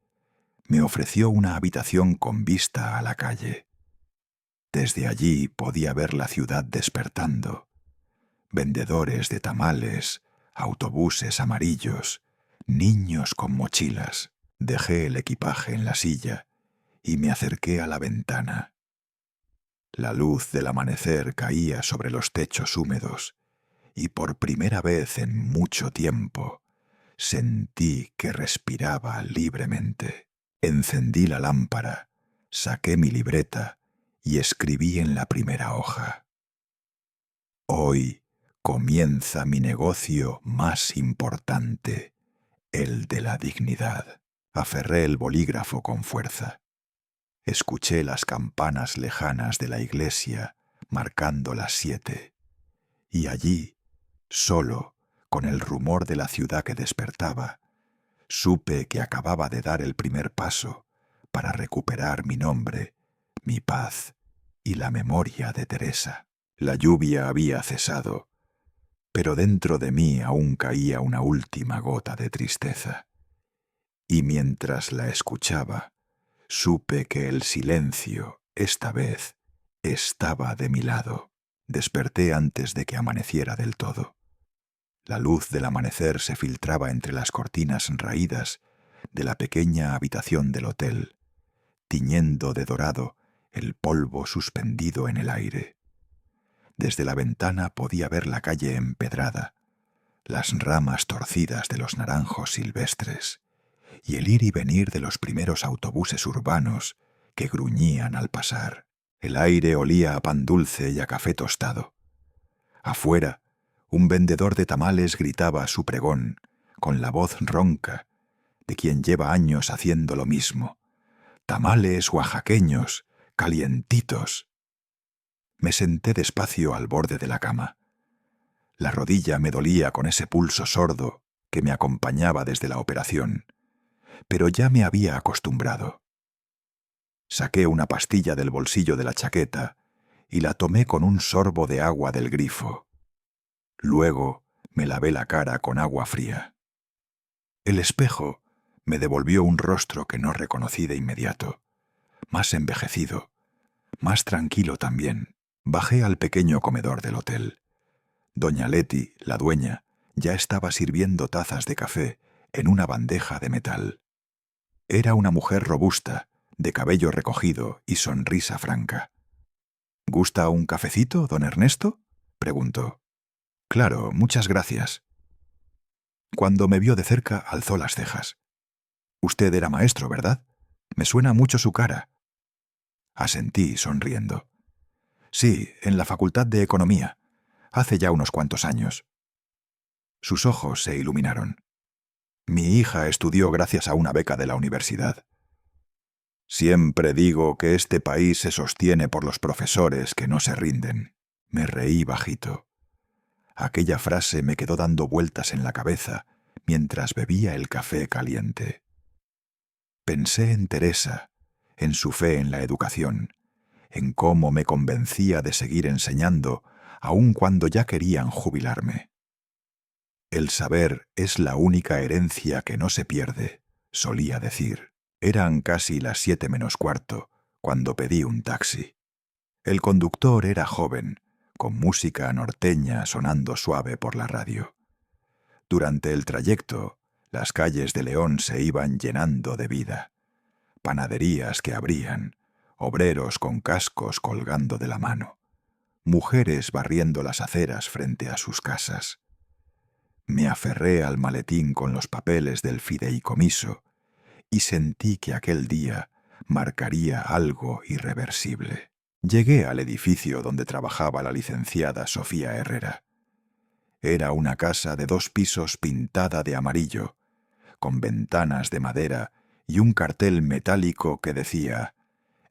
me ofreció una habitación con vista a la calle. Desde allí podía ver la ciudad despertando. Vendedores de tamales, autobuses amarillos, niños con mochilas. Dejé el equipaje en la silla y me acerqué a la ventana. La luz del amanecer caía sobre los techos húmedos y por primera vez en mucho tiempo sentí que respiraba libremente. Encendí la lámpara, saqué mi libreta y escribí en la primera hoja: Hoy comienza mi negocio más importante, el de la dignidad. Aferré el bolígrafo con fuerza. Escuché las campanas lejanas de la iglesia marcando las 7, y allí, solo, con el rumor de la ciudad que despertaba, supe que acababa de dar el primer paso para recuperar mi nombre, mi paz y la memoria de Teresa. La lluvia había cesado, pero dentro de mí aún caía una última gota de tristeza. Y mientras la escuchaba, supe que el silencio, esta vez, estaba de mi lado. Desperté antes de que amaneciera del todo. La luz del amanecer se filtraba entre las cortinas raídas de la pequeña habitación del hotel, tiñendo de dorado el polvo suspendido en el aire. Desde la ventana podía ver la calle empedrada, las ramas torcidas de los naranjos silvestres y el ir y venir de los primeros autobuses urbanos que gruñían al pasar. El aire olía a pan dulce y a café tostado. Afuera, un vendedor de tamales gritaba su pregón con la voz ronca de quien lleva años haciendo lo mismo: tamales oaxaqueños, calientitos. Me senté despacio al borde de la cama. La rodilla me dolía con ese pulso sordo que me acompañaba desde la operación, pero ya me había acostumbrado. Saqué una pastilla del bolsillo de la chaqueta y la tomé con un sorbo de agua del grifo. Luego me lavé la cara con agua fría. El espejo me devolvió un rostro que no reconocí de inmediato, más envejecido, más tranquilo también. Bajé al pequeño comedor del hotel. Doña Leti, la dueña, ya estaba sirviendo tazas de café en una bandeja de metal. Era una mujer robusta, de cabello recogido y sonrisa franca. ¿Gusta un cafecito, don Ernesto?, preguntó. Claro, muchas gracias. Cuando me vio de cerca, alzó las cejas. Usted era maestro, ¿verdad? Me suena mucho su cara. Asentí, sonriendo. Sí, en la Facultad de Economía, hace ya unos cuantos años. Sus ojos se iluminaron. Mi hija estudió gracias a una beca de la universidad. Siempre digo que este país se sostiene por los profesores que no se rinden. Me reí bajito. Aquella frase me quedó dando vueltas en la cabeza mientras bebía el café caliente. Pensé en Teresa, en su fe en la educación, en cómo me convencía de seguir enseñando aun cuando ya querían jubilarme. El saber es la única herencia que no se pierde, solía decir. Eran casi las 7 menos cuarto cuando pedí un taxi. El conductor era joven, con música norteña sonando suave por la radio. Durante el trayecto, las calles de León se iban llenando de vida. Panaderías que abrían, obreros con cascos colgando de la mano, mujeres barriendo las aceras frente a sus casas. Me aferré al maletín con los papeles del fideicomiso y sentí que aquel día marcaría algo irreversible. Llegué al edificio donde trabajaba la licenciada Sofía Herrera. Era una casa de 2 pisos pintada de amarillo, con ventanas de madera y un cartel metálico que decía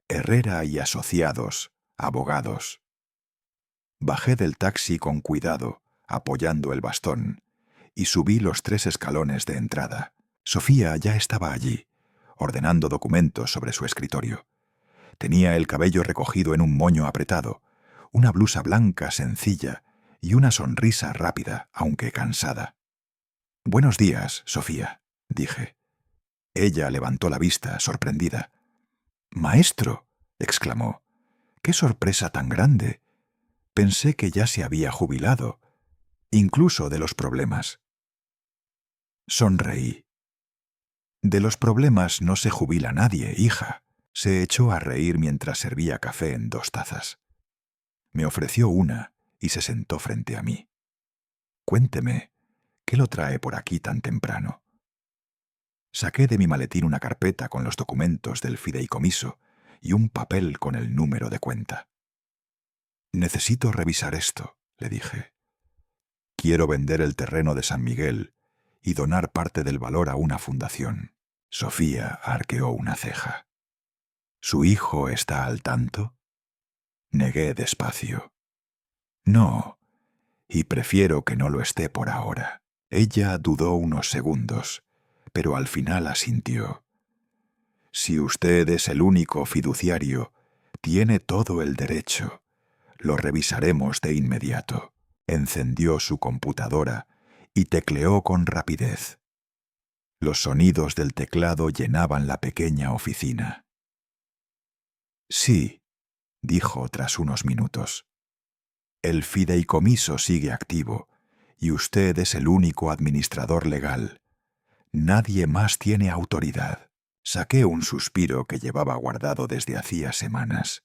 «Herrera y Asociados, abogados». Bajé del taxi con cuidado, apoyando el bastón, y subí los 3 escalones de entrada. Sofía ya estaba allí, ordenando documentos sobre su escritorio. Tenía el cabello recogido en un moño apretado, una blusa blanca sencilla y una sonrisa rápida, aunque cansada. «Buenos días, Sofía», dije. Ella levantó la vista, sorprendida. «¡Maestro!», exclamó. «¡Qué sorpresa tan grande! Pensé que ya se había jubilado, incluso de los problemas». Sonreí. «De los problemas no se jubila nadie, hija». Se echó a reír mientras servía café en 2 tazas. Me ofreció una y se sentó frente a mí. «Cuénteme, ¿qué lo trae por aquí tan temprano?». Saqué de mi maletín una carpeta con los documentos del fideicomiso y un papel con el número de cuenta. «Necesito revisar esto», le dije. «Quiero vender el terreno de San Miguel y donar parte del valor a una fundación». Sofía arqueó una ceja. «¿Su hijo está al tanto?». Negué despacio. «No, y prefiero que no lo esté por ahora». Ella dudó unos segundos, pero al final asintió. «Si usted es el único fiduciario, tiene todo el derecho. Lo revisaremos de inmediato». Encendió su computadora y tecleó con rapidez. Los sonidos del teclado llenaban la pequeña oficina. «Sí», dijo tras unos minutos. «El fideicomiso sigue activo y usted es el único administrador legal. Nadie más tiene autoridad». Saqué un suspiro que llevaba guardado desde hacía semanas.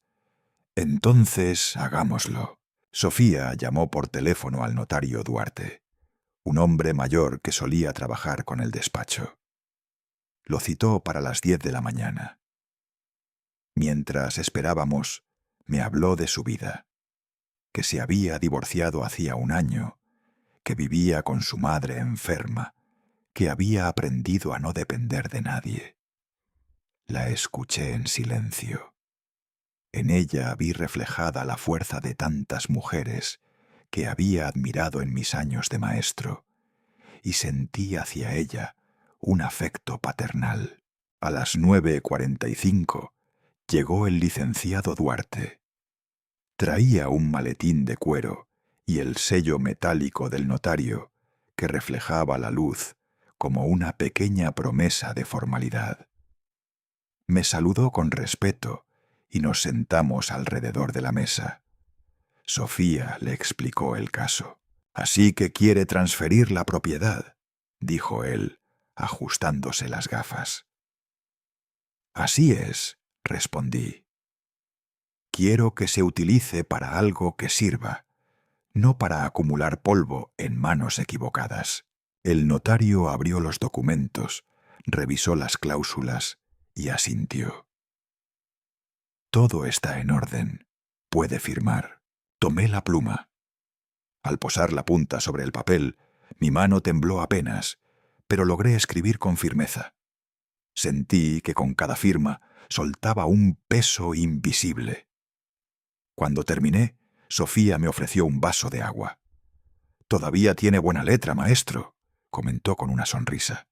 «Entonces, hagámoslo». Sofía llamó por teléfono al notario Duarte, un hombre mayor que solía trabajar con el despacho. Lo citó para las 10 de la mañana. Mientras esperábamos, me habló de su vida, que se había divorciado hacía 1 año, que vivía con su madre enferma, que había aprendido a no depender de nadie. La escuché en silencio. En ella vi reflejada la fuerza de tantas mujeres que había admirado en mis años de maestro, y sentí hacia ella un afecto paternal. A las 9:45 llegó el licenciado Duarte. Traía un maletín de cuero y el sello metálico del notario que reflejaba la luz como una pequeña promesa de formalidad. Me saludó con respeto y nos sentamos alrededor de la mesa. Sofía le explicó el caso. «Así que quiere transferir la propiedad», dijo él, ajustándose las gafas. «Así es», respondí. «Quiero que se utilice para algo que sirva, no para acumular polvo en manos equivocadas». El notario abrió los documentos, revisó las cláusulas y asintió. «Todo está en orden. Puede firmar». Tomé la pluma. Al posar la punta sobre el papel, mi mano tembló apenas, pero logré escribir con firmeza. Sentí que con cada firma soltaba un peso invisible. Cuando terminé, Sofía me ofreció un vaso de agua. «Todavía tiene buena letra, maestro», comentó con una sonrisa.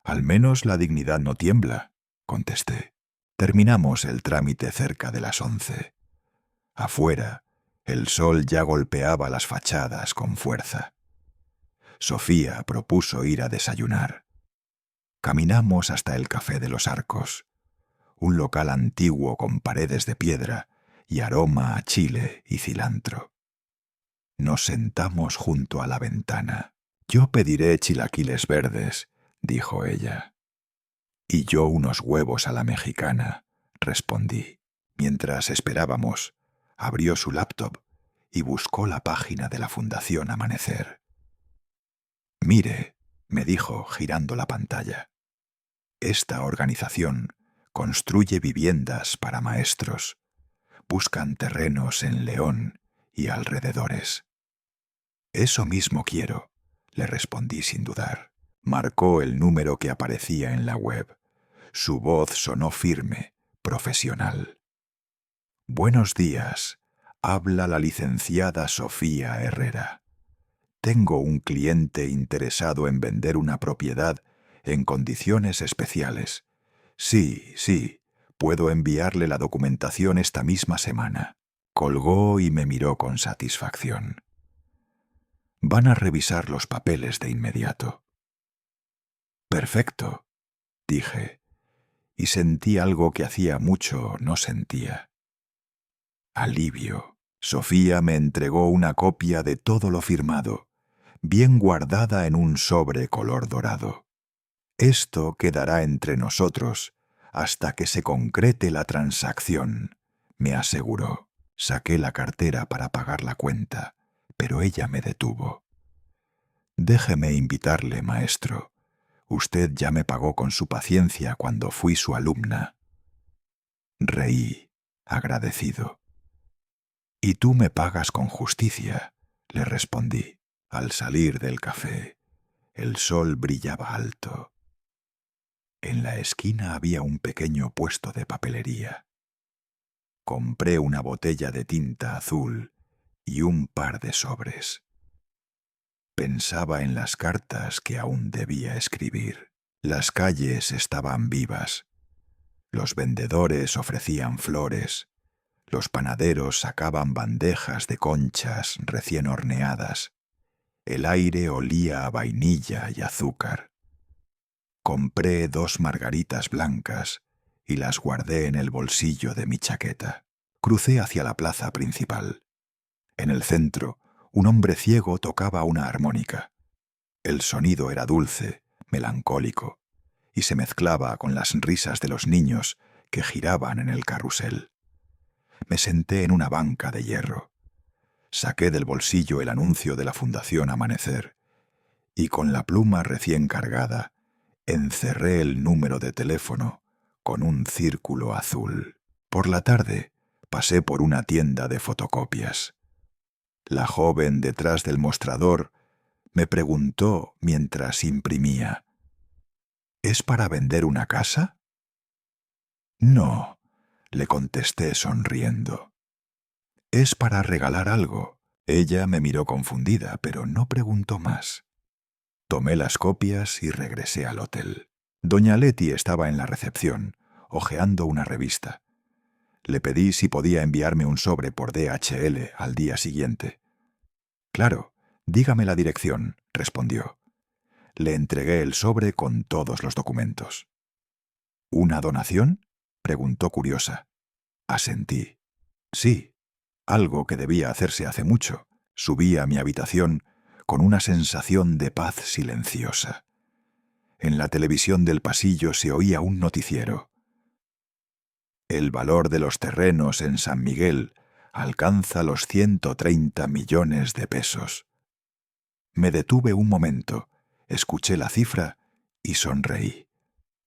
«Al menos la dignidad no tiembla», contesté. Terminamos el trámite cerca de las 11. Afuera, el sol ya golpeaba las fachadas con fuerza. Sofía propuso ir a desayunar. Caminamos hasta el Café de los Arcos, un local antiguo con paredes de piedra y aroma a chile y cilantro. Nos sentamos junto a la ventana. «Yo pediré chilaquiles verdes», dijo ella. «Y yo unos huevos a la mexicana», respondí. Mientras esperábamos, abrió su laptop y buscó la página de la Fundación Amanecer. «Mire», me dijo girando la pantalla, «esta organización construye viviendas para maestros. Buscan terrenos en León y alrededores». «Eso mismo quiero», le respondí sin dudar. Marcó el número que aparecía en la web. Su voz sonó firme, profesional. «Buenos días. Habla la licenciada Sofía Herrera. Tengo un cliente interesado en vender una propiedad en condiciones especiales. Sí, puedo enviarle la documentación esta misma semana». Colgó y me miró con satisfacción. «Van a revisar los papeles de inmediato». «Perfecto», dije, y sentí algo que hacía mucho no sentía. Alivio. Sofía me entregó una copia de todo lo firmado, bien guardada en un sobre color dorado. «Esto quedará entre nosotros hasta que se concrete la transacción», me aseguró. Saqué la cartera para pagar la cuenta, pero ella me detuvo. «Déjeme invitarle, maestro. Usted ya me pagó con su paciencia cuando fui su alumna». Reí, agradecido. «Y tú me pagas con justicia», le respondí. Al salir del café, el sol brillaba alto. En la esquina había un pequeño puesto de papelería. Compré una botella de tinta azul y un par de sobres. Pensaba en las cartas que aún debía escribir. Las calles estaban vivas. Los vendedores ofrecían flores. Los panaderos sacaban bandejas de conchas recién horneadas. El aire olía a vainilla y azúcar. Compré 2 margaritas blancas y las guardé en el bolsillo de mi chaqueta. Crucé hacia la plaza principal. En el centro, un hombre ciego tocaba una armónica. El sonido era dulce, melancólico, y se mezclaba con las risas de los niños que giraban en el carrusel. Me senté en una banca de hierro. Saqué del bolsillo el anuncio de la Fundación Amanecer y con la pluma recién cargada encerré el número de teléfono con un círculo azul. Por la tarde pasé por una tienda de fotocopias. La joven detrás del mostrador me preguntó mientras imprimía: «¿Es para vender una casa?» «No», le contesté sonriendo. «Es para regalar algo». Ella me miró confundida, pero no preguntó más. Tomé las copias y regresé al hotel. Doña Leti estaba en la recepción, hojeando una revista. Le pedí si podía enviarme un sobre por DHL al día siguiente. «Claro, dígame la dirección», respondió. Le entregué el sobre con todos los documentos. «¿Una donación?», preguntó curiosa. Asentí. «Sí, algo que debía hacerse hace mucho». Subí a mi habitación con una sensación de paz silenciosa. En la televisión del pasillo se oía un noticiero. «El valor de los terrenos en San Miguel alcanza los 130 millones de pesos». Me detuve un momento, escuché la cifra y sonreí.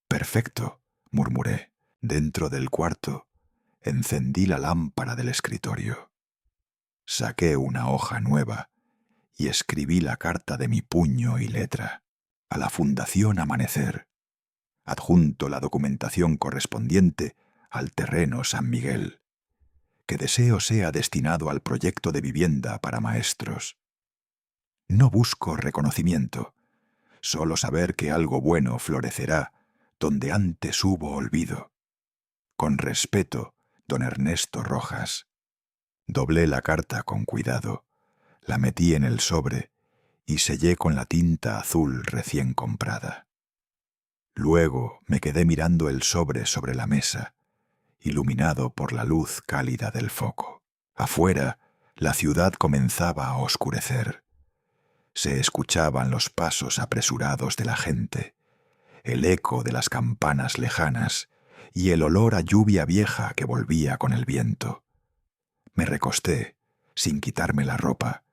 «Perfecto», murmuré. Dentro del cuarto, encendí la lámpara del escritorio. Saqué una hoja nueva y escribí la carta de mi puño y letra. A la Fundación Amanecer. Adjunto la documentación correspondiente al terreno San Miguel, que deseo sea destinado al proyecto de vivienda para maestros. No busco reconocimiento, solo saber que algo bueno florecerá donde antes hubo olvido. Con respeto, don Ernesto Rojas. Doblé la carta con cuidado, la metí en el sobre y sellé con la tinta azul recién comprada. Luego me quedé mirando el sobre la mesa, iluminado por la luz cálida del foco. Afuera, la ciudad comenzaba a oscurecer. Se escuchaban los pasos apresurados de la gente, el eco de las campanas lejanas y el olor a lluvia vieja que volvía con el viento. Me recosté, sin quitarme la ropa,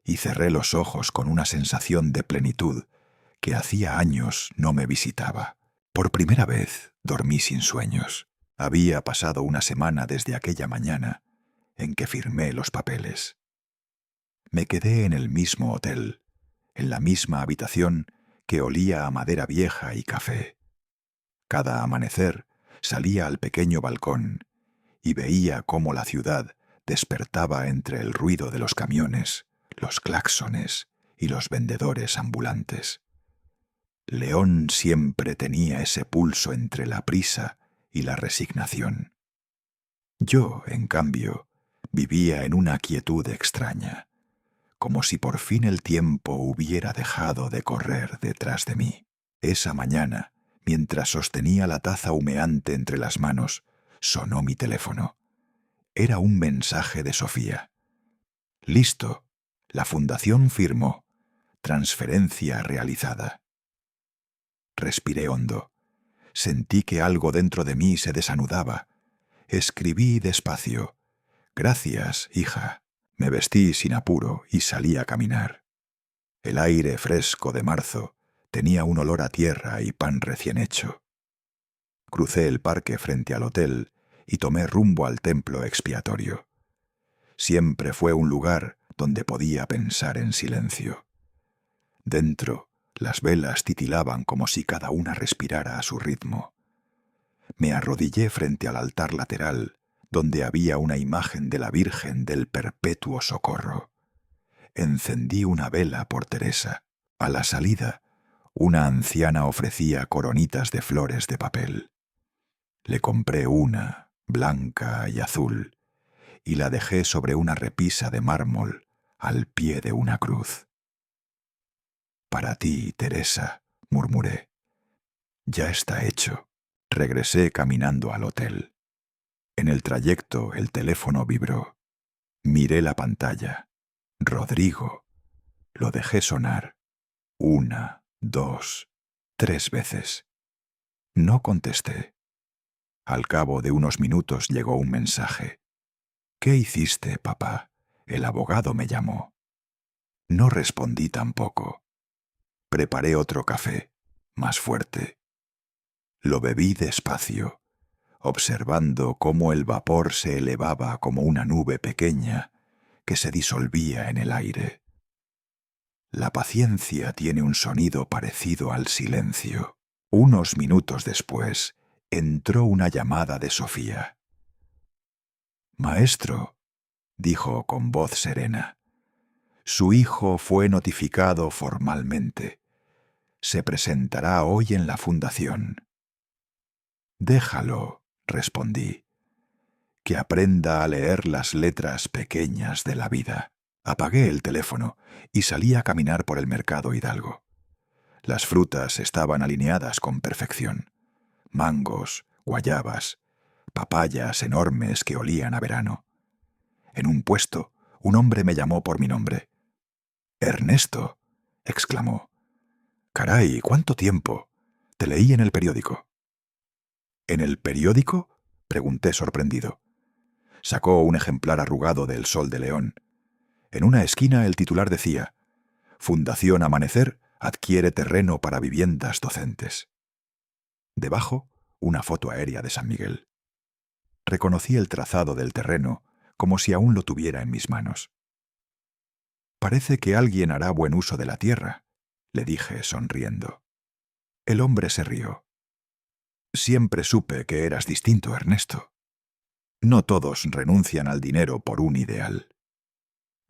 y cerré los ojos con una sensación de plenitud que hacía años no me visitaba. Por primera vez dormí sin sueños. Había pasado una semana desde aquella mañana en que firmé los papeles. Me quedé en el mismo hotel, en la misma habitación que olía a madera vieja y café. Cada amanecer salía al pequeño balcón y veía cómo la ciudad despertaba entre el ruido de los camiones, los claxones y los vendedores ambulantes. León siempre tenía ese pulso entre la prisa y la resignación. Yo, en cambio, vivía en una quietud extraña, como si por fin el tiempo hubiera dejado de correr detrás de mí. Esa mañana, mientras sostenía la taza humeante entre las manos, sonó mi teléfono. Era un mensaje de Sofía. Listo. La fundación firmó. Transferencia realizada. Respiré hondo. Sentí que algo dentro de mí se desanudaba. Escribí despacio. Gracias, hija. Me vestí sin apuro y salí a caminar. El aire fresco de marzo tenía un olor a tierra y pan recién hecho. Crucé el parque frente al hotel y tomé rumbo al templo expiatorio. Siempre fue un lugar donde podía pensar en silencio. Dentro, las velas titilaban como si cada una respirara a su ritmo. Me arrodillé frente al altar lateral, donde había una imagen de la Virgen del Perpetuo Socorro. Encendí una vela por Teresa. A la salida, una anciana ofrecía coronitas de flores de papel. Le compré una, blanca y azul, y la dejé sobre una repisa de mármol al pie de una cruz. Para ti, Teresa, murmuré. Ya está hecho. Regresé caminando al hotel. En el trayecto el teléfono vibró. Miré la pantalla. Rodrigo. Lo dejé sonar. 1, 2, 3 veces. No contesté. Al cabo de unos minutos llegó un mensaje. ¿Qué hiciste, papá? El abogado me llamó. No respondí tampoco. Preparé otro café, más fuerte. Lo bebí despacio, observando cómo el vapor se elevaba como una nube pequeña que se disolvía en el aire. La paciencia tiene un sonido parecido al silencio. Unos minutos después, entró una llamada de Sofía. «Maestro», dijo con voz serena, «su hijo fue notificado formalmente. Se presentará hoy en la fundación». «Déjalo», respondí, «que aprenda a leer las letras pequeñas de la vida». Apagué el teléfono y salí a caminar por el mercado Hidalgo. Las frutas estaban alineadas con perfección. Mangos, guayabas, papayas enormes que olían a verano. En un puesto, un hombre me llamó por mi nombre. «Ernesto», exclamó. «Caray, ¿cuánto tiempo? Te leí en el periódico». «¿En el periódico?», pregunté sorprendido. Sacó un ejemplar arrugado del Sol de León. En una esquina el titular decía: «Fundación Amanecer adquiere terreno para viviendas docentes». Debajo, una foto aérea de San Miguel. Reconocí el trazado del terreno como si aún lo tuviera en mis manos. «Parece que alguien hará buen uso de la tierra», le dije sonriendo. El hombre se rió. «Siempre supe que eras distinto, Ernesto. No todos renuncian al dinero por un ideal».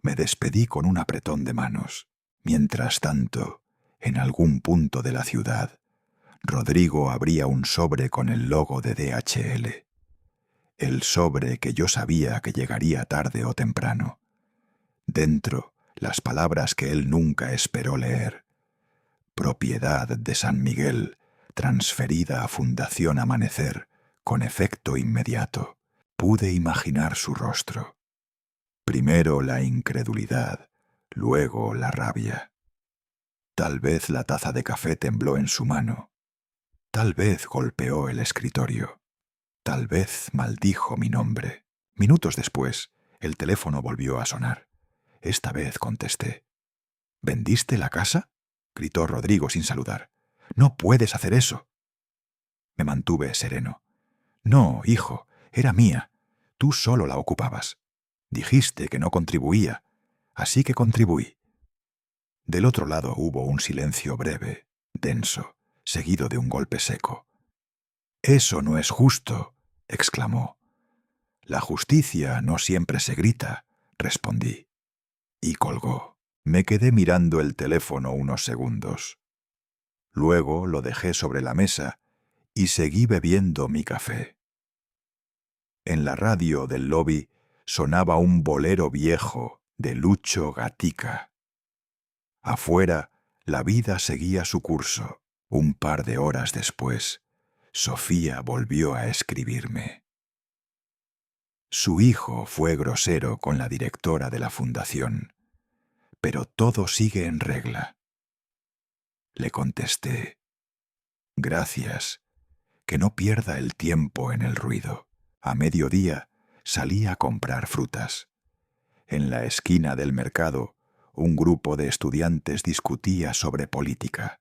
Me despedí con un apretón de manos. Mientras tanto, en algún punto de la ciudad, Rodrigo abría un sobre con el logo de DHL. El sobre que yo sabía que llegaría tarde o temprano. Dentro, las palabras que él nunca esperó leer. Propiedad de San Miguel, transferida a Fundación Amanecer, con efecto inmediato. Pude imaginar su rostro. Primero la incredulidad, luego la rabia. Tal vez la taza de café tembló en su mano. Tal vez golpeó el escritorio. Tal vez maldijo mi nombre. Minutos después, El teléfono volvió a sonar. Esta vez contesté. —¿Vendiste la casa? —gritó Rodrigo sin saludar. —No puedes hacer eso. Me mantuve sereno. —No, hijo, era mía. Tú solo la ocupabas. Dijiste que no contribuía, así que contribuí. Del otro lado hubo un silencio breve, denso, seguido de un golpe seco. —Eso no es justo —exclamó. —La justicia no siempre se grita —respondí. Y colgó. Me quedé mirando el teléfono unos segundos. Luego lo dejé sobre la mesa y seguí bebiendo mi café. En la radio del lobby sonaba un bolero viejo de Lucho Gatica. Afuera, la vida seguía su curso. Un par de horas después, Sofía volvió a escribirme. Su hijo fue grosero con la directora de la fundación, pero todo sigue en regla. Le contesté: gracias, que no pierda el tiempo en el ruido. A mediodía salí a comprar frutas. En la esquina del mercado, un grupo de estudiantes discutía sobre política.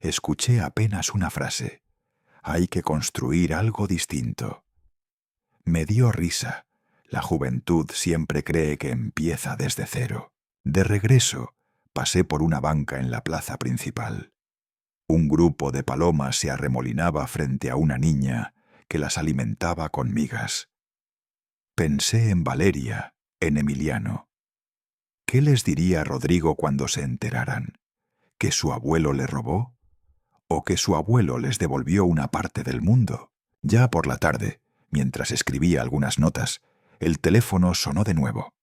Escuché apenas una frase: hay que construir algo distinto. Me dio risa. La juventud siempre cree que empieza desde cero. De regreso, pasé por una banca en la plaza principal. Un grupo de palomas se arremolinaba frente a una niña que las alimentaba con migas. Pensé en Valeria, en Emiliano. ¿Qué les diría Rodrigo cuando se enteraran? ¿Que su abuelo le robó? ¿O que su abuelo les devolvió una parte del mundo? Ya por la tarde, mientras escribía algunas notas, el teléfono sonó de nuevo.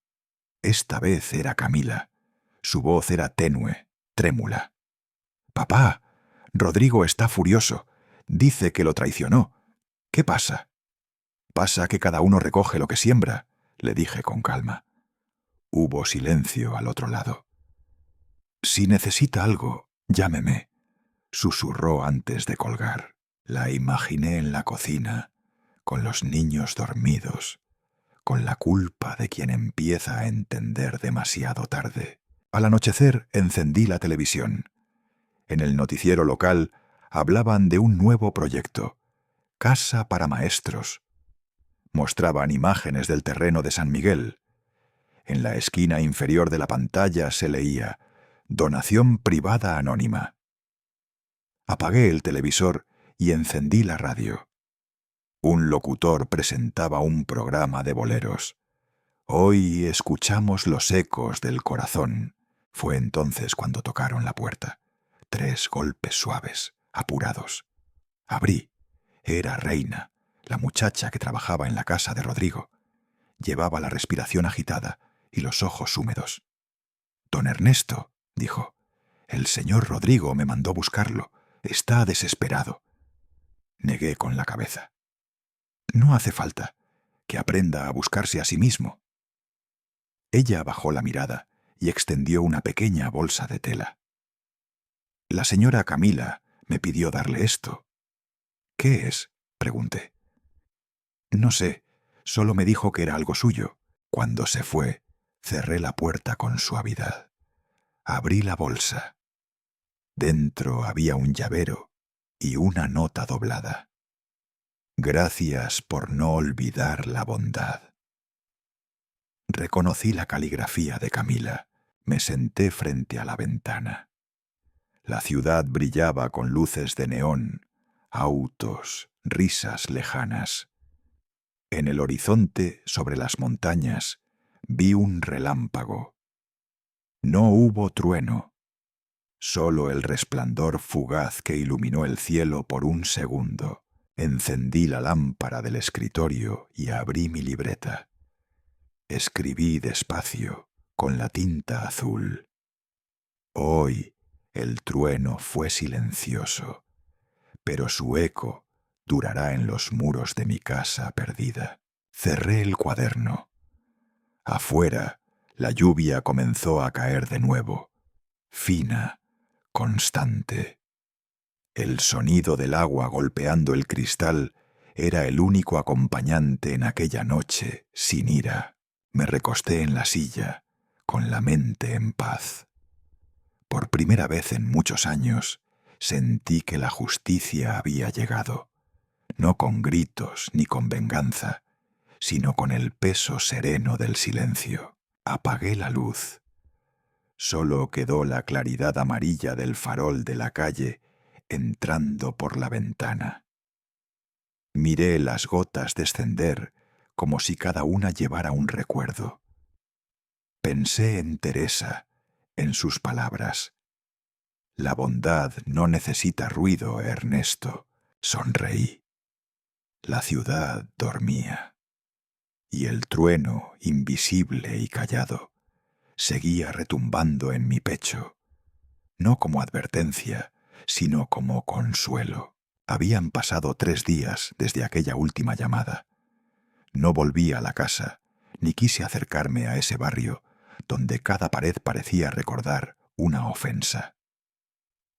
Esta vez era Camila. Su voz era tenue, trémula. «Papá, Rodrigo está furioso. Dice que lo traicionó. ¿Qué pasa?» «Pasa que cada uno recoge lo que siembra», le dije con calma. Hubo silencio al otro lado. «Si necesita algo, llámeme», susurró antes de colgar. La imaginé en la cocina, con los niños dormidos, con la culpa de quien empieza a entender demasiado tarde. Al anochecer encendí la televisión. En el noticiero local hablaban de un nuevo proyecto, Casa para Maestros. Mostraban imágenes del terreno de San Miguel. En la esquina inferior de la pantalla se leía: donación privada anónima. Apagué el televisor y encendí la radio. Un locutor presentaba un programa de boleros. «Hoy escuchamos los ecos del corazón». Fue entonces cuando tocaron la puerta. 3 golpes suaves, apurados. Abrí. Era Reina, la muchacha que trabajaba en la casa de Rodrigo. Llevaba la respiración agitada y los ojos húmedos. «Don Ernesto», dijo, «el señor Rodrigo me mandó buscarlo. Está desesperado». Negué con la cabeza. «No hace falta. Que aprenda a buscarse a sí mismo». Ella bajó la mirada y extendió una pequeña bolsa de tela. «La señora Camila me pidió darle esto». «¿Qué es?», pregunté. «No sé, solo me dijo que era algo suyo». Cuando se fue, cerré la puerta con suavidad. Abrí la bolsa. Dentro había un llavero y una nota doblada. «Gracias por no olvidar la bondad». Reconocí la caligrafía de Camila. Me senté frente a la ventana. La ciudad brillaba con luces de neón, autos, risas lejanas. En el horizonte, sobre las montañas, vi un relámpago. No hubo trueno, solo el resplandor fugaz que iluminó el cielo por un segundo. Encendí la lámpara del escritorio y abrí mi libreta. Escribí despacio, con la tinta azul. Hoy el trueno fue silencioso, pero su eco durará en los muros de mi casa perdida. Cerré el cuaderno. Afuera, la lluvia comenzó a caer de nuevo, fina, constante. El sonido del agua golpeando el cristal era el único acompañante en aquella noche sin ira. Me recosté en la silla, con la mente en paz. Por primera vez en muchos años, sentí que la justicia había llegado, no con gritos ni con venganza, sino con el peso sereno del silencio. Apagué la luz. Solo quedó la claridad amarilla del farol de la calle entrando por la ventana. Miré las gotas descender como si cada una llevara un recuerdo. Pensé en Teresa, en sus palabras. La bondad no necesita ruido, Ernesto. Sonreí. La ciudad dormía. Y el trueno, invisible y callado, seguía retumbando en mi pecho, no como advertencia, sino como consuelo. Habían pasado 3 días desde aquella última llamada. No volví a la casa, ni quise acercarme a ese barrio, donde cada pared parecía recordar una ofensa.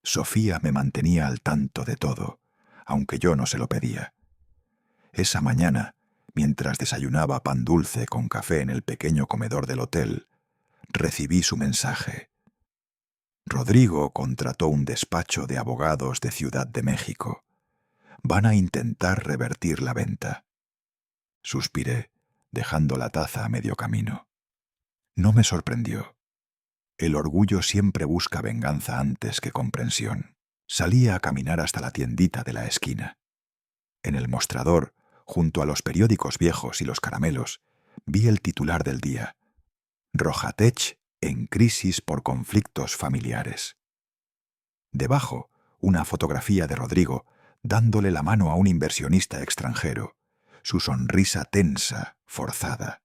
Sofía me mantenía al tanto de todo, aunque yo no se lo pedía. Esa mañana, mientras desayunaba pan dulce con café en el pequeño comedor del hotel, recibí su mensaje. Rodrigo contrató un despacho de abogados de Ciudad de México. Van a intentar revertir la venta. Suspiré, dejando la taza a medio camino. No me sorprendió. El orgullo siempre busca venganza antes que comprensión. Salí a caminar hasta la tiendita de la esquina. En el mostrador, junto a los periódicos viejos y los caramelos, vi el titular del día: Rojatech en crisis por conflictos familiares. Debajo, una fotografía de Rodrigo dándole la mano a un inversionista extranjero, su sonrisa tensa, forzada.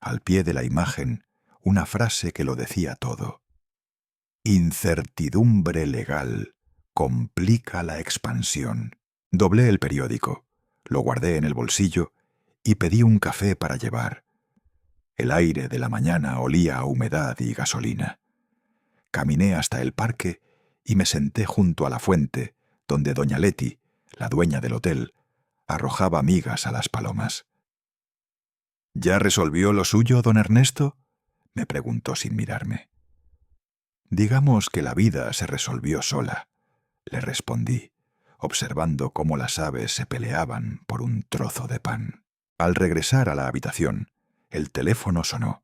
Al pie de la imagen, una frase que lo decía todo. Incertidumbre legal complica la expansión. Doblé el periódico, lo guardé en el bolsillo y pedí un café para llevar. El aire de la mañana olía a humedad y gasolina. Caminé hasta el parque y me senté junto a la fuente, donde doña Leti, la dueña del hotel, arrojaba migas a las palomas. ¿Ya resolvió lo suyo, don Ernesto?, me preguntó sin mirarme. Digamos que la vida se resolvió sola, le respondí, observando cómo las aves se peleaban por un trozo de pan. Al regresar a la habitación, el teléfono sonó.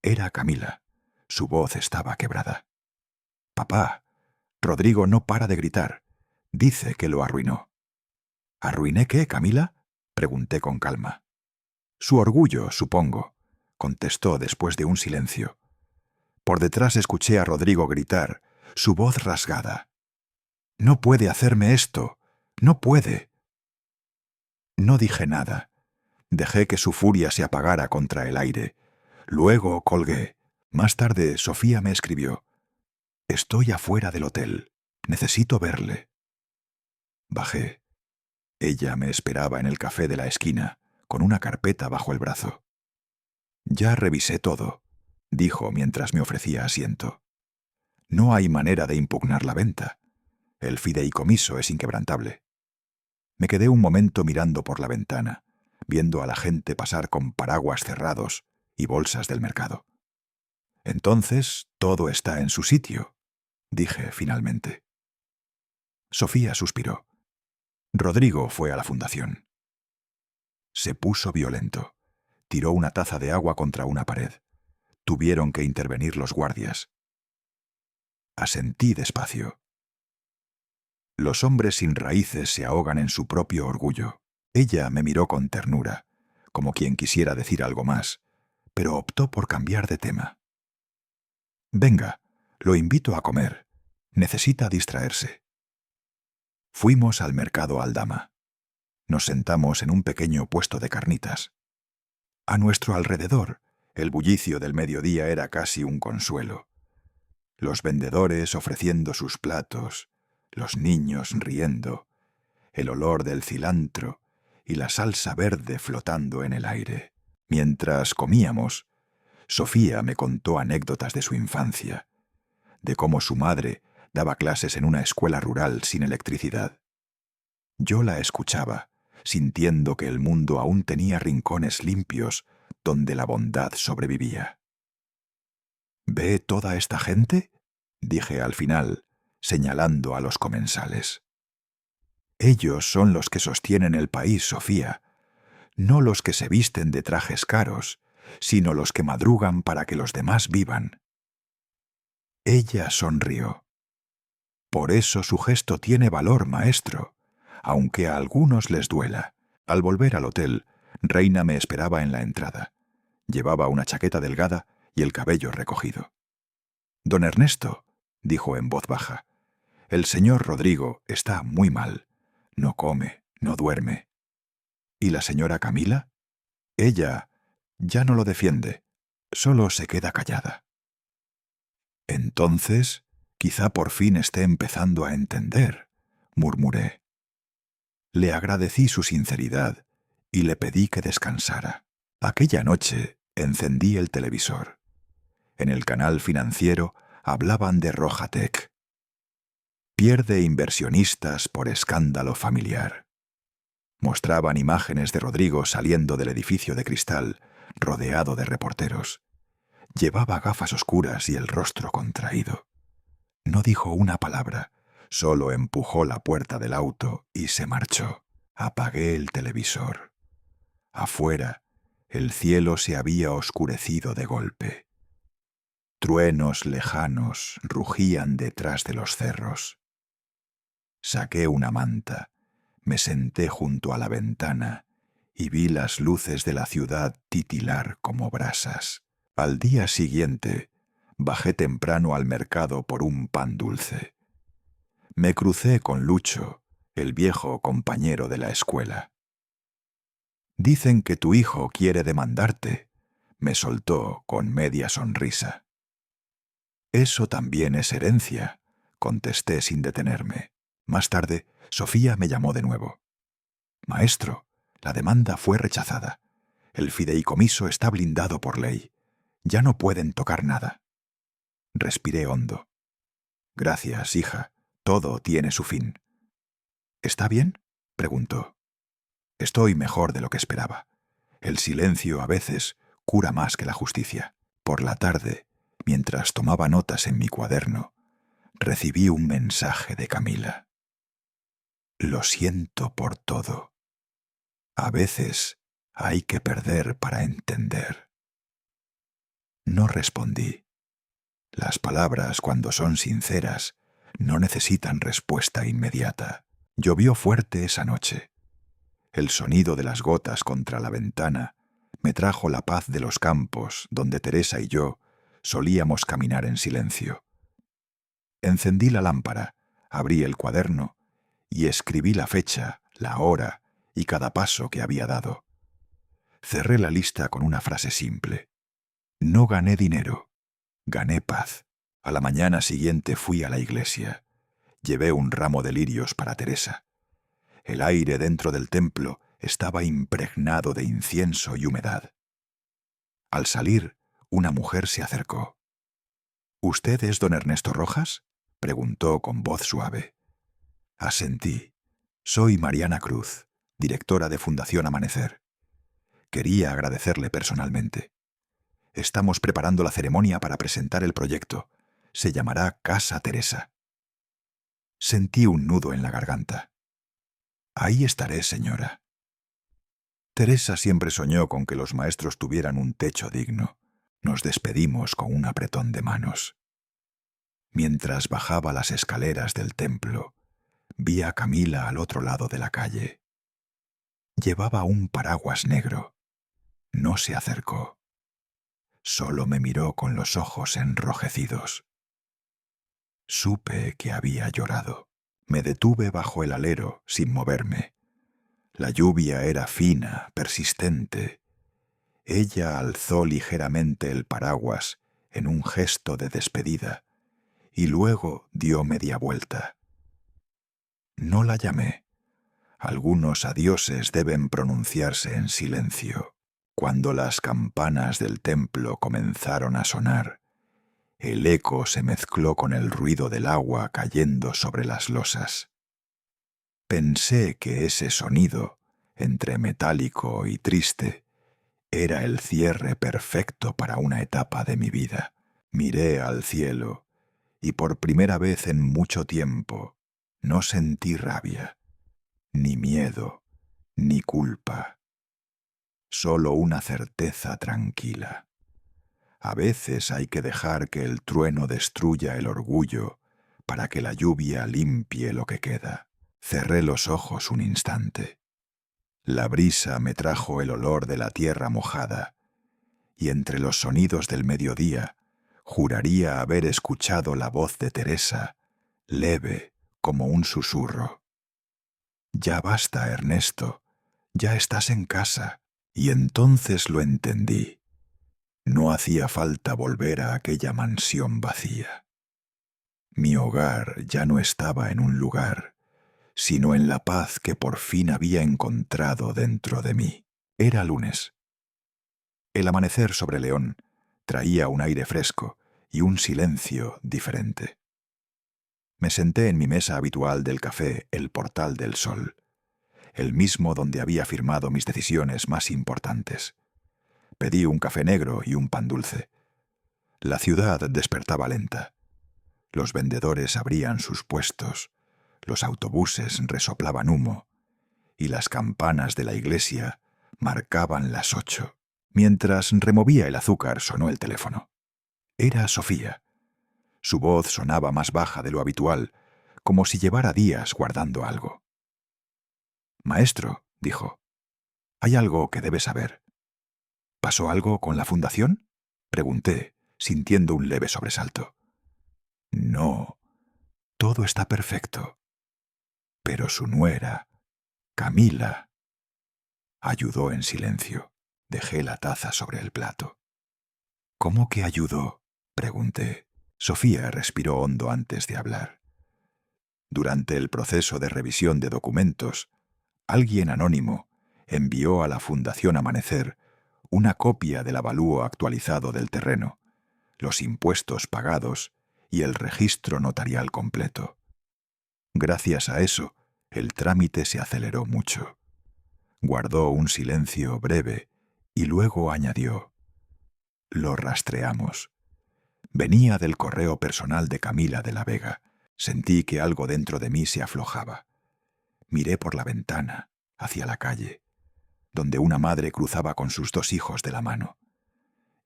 Era Camila. Su voz estaba quebrada. «Papá, Rodrigo no para de gritar. Dice que lo arruinó». «¿Arruiné qué, Camila?», pregunté con calma. «Su orgullo, supongo», contestó después de un silencio. Por detrás escuché a Rodrigo gritar, su voz rasgada. «No puede hacerme esto. No puede». No dije nada. Dejé que su furia se apagara contra el aire. Luego colgué. Más tarde, Sofía me escribió: «Estoy afuera del hotel. Necesito verle». Bajé. Ella me esperaba en el café de la esquina, con una carpeta bajo el brazo. «Ya revisé todo», dijo mientras me ofrecía asiento. «No hay manera de impugnar la venta. El fideicomiso es inquebrantable». Me quedé un momento mirando por la ventana, viendo a la gente pasar con paraguas cerrados y bolsas del mercado. «Entonces, todo está en su sitio», dije finalmente. Sofía suspiró. Rodrigo fue a la fundación. Se puso violento. Tiró una taza de agua contra una pared. Tuvieron que intervenir los guardias. Asentí despacio. Los hombres sin raíces se ahogan en su propio orgullo. Ella me miró con ternura, como quien quisiera decir algo más, pero optó por cambiar de tema. «Venga, lo invito a comer. Necesita distraerse». Fuimos al mercado Aldama. Nos sentamos en un pequeño puesto de carnitas. A nuestro alrededor, el bullicio del mediodía era casi un consuelo. Los vendedores ofreciendo sus platos, los niños riendo, el olor del cilantro y la salsa verde flotando en el aire. Mientras comíamos, Sofía me contó anécdotas de su infancia, de cómo su madre daba clases en una escuela rural sin electricidad. Yo la escuchaba, sintiendo que el mundo aún tenía rincones limpios donde la bondad sobrevivía. —¿Ve toda esta gente? —dije al final, señalando a los comensales. Ellos son los que sostienen el país, Sofía, no los que se visten de trajes caros, sino los que madrugan para que los demás vivan. Ella sonrió. Por eso su gesto tiene valor, maestro, aunque a algunos les duela. Al volver al hotel, Reina me esperaba en la entrada. Llevaba una chaqueta delgada y el cabello recogido. «Don Ernesto», dijo en voz baja, «el señor Rodrigo está muy mal. No come, no duerme». «¿Y la señora Camila?» «Ella ya no lo defiende, solo se queda callada». «Entonces, quizá por fin esté empezando a entender», murmuré. Le agradecí su sinceridad y le pedí que descansara. Aquella noche encendí el televisor. En el canal financiero hablaban de Rojatec. Pierde inversionistas por escándalo familiar. Mostraban imágenes de Rodrigo saliendo del edificio de cristal, rodeado de reporteros. Llevaba gafas oscuras y el rostro contraído. No dijo una palabra, solo empujó la puerta del auto y se marchó. Apagué el televisor. Afuera, el cielo se había oscurecido de golpe. Truenos lejanos rugían detrás de los cerros. Saqué una manta, me senté junto a la ventana y vi las luces de la ciudad titilar como brasas. Al día siguiente, bajé temprano al mercado por un pan dulce. Me crucé con Lucho, el viejo compañero de la escuela. «Dicen que tu hijo quiere demandarte», me soltó con media sonrisa. «Eso también es herencia», contesté sin detenerme. Más tarde, Sofía me llamó de nuevo. «Maestro, la demanda fue rechazada. El fideicomiso está blindado por ley. Ya no pueden tocar nada». Respiré hondo. «Gracias, hija. Todo tiene su fin». «¿Está bien?», preguntó. «Estoy mejor de lo que esperaba. El silencio a veces cura más que la justicia». Por la tarde, mientras tomaba notas en mi cuaderno, recibí un mensaje de Camila. «Lo siento por todo. A veces hay que perder para entender». No respondí. Las palabras, cuando son sinceras, no necesitan respuesta inmediata. Llovió fuerte esa noche. El sonido de las gotas contra la ventana me trajo la paz de los campos donde Teresa y yo solíamos caminar en silencio. Encendí la lámpara, abrí el cuaderno y escribí la fecha, la hora y cada paso que había dado. Cerré la lista con una frase simple. No gané dinero, gané paz. A la mañana siguiente fui a la iglesia. Llevé un ramo de lirios para Teresa. El aire dentro del templo estaba impregnado de incienso y humedad. Al salir, una mujer se acercó. «¿Usted es don Ernesto Rojas?», preguntó con voz suave. Asentí. «Soy Mariana Cruz, directora de Fundación Amanecer. Quería agradecerle personalmente. Estamos preparando la ceremonia para presentar el proyecto. Se llamará Casa Teresa». Sentí un nudo en la garganta. «Ahí estaré, señora». Teresa siempre soñó con que los maestros tuvieran un techo digno. Nos despedimos con un apretón de manos. Mientras bajaba las escaleras del templo, vi a Camila al otro lado de la calle. Llevaba un paraguas negro. No se acercó. Solo me miró con los ojos enrojecidos. Supe que había llorado. Me detuve bajo el alero sin moverme. La lluvia era fina, persistente. Ella alzó ligeramente el paraguas en un gesto de despedida y luego dio media vuelta. No la llamé. Algunos adioses deben pronunciarse en silencio. Cuando las campanas del templo comenzaron a sonar, el eco se mezcló con el ruido del agua cayendo sobre las losas. Pensé que ese sonido, entre metálico y triste, Era el cierre perfecto para una etapa de mi vida. Miré al cielo y por primera vez en mucho tiempo no sentí rabia, ni miedo, ni culpa. Solo una certeza tranquila. A veces hay que dejar que el trueno destruya el orgullo para que la lluvia limpie lo que queda. Cerré los ojos un instante. La brisa me trajo el olor de la tierra mojada, y entre los sonidos del mediodía juraría haber escuchado la voz de Teresa, leve como un susurro. «Ya basta, Ernesto, ya estás en casa». Y entonces lo entendí. No hacía falta volver a aquella mansión vacía. Mi hogar ya no estaba en un lugar, sino en la paz que por fin había encontrado dentro de mí. Era lunes. El amanecer sobre León traía un aire fresco y un silencio diferente. Me senté en mi mesa habitual del café El Portal del Sol, el mismo donde había firmado mis decisiones más importantes. Pedí un café negro y un pan dulce. La ciudad despertaba lenta. Los vendedores abrían sus puestos, los autobuses resoplaban humo, y las campanas de la iglesia marcaban las 8. Mientras removía el azúcar sonó el teléfono. Era Sofía. Su voz sonaba más baja de lo habitual, como si llevara días guardando algo. «Maestro», dijo, «hay algo que debe saber». «¿Pasó algo con la fundación?», pregunté, sintiendo un leve sobresalto. «No, todo está perfecto. Pero su nuera, Camila». Ayudó en silencio. Dejé la taza sobre el plato. «¿Cómo que ayudó?», pregunté. Sofía respiró hondo antes de hablar. Durante el proceso de revisión de documentos, alguien anónimo envió a la Fundación Amanecer una copia del avalúo actualizado del terreno, los impuestos pagados y el registro notarial completo. Gracias a eso, el trámite se aceleró mucho. Guardó un silencio breve y luego añadió: «Lo rastreamos. Venía del correo personal de Camila de la Vega. Sentí que algo dentro de mí se aflojaba. Miré por la ventana, hacia la calle, donde una madre cruzaba con sus 2 hijos de la mano.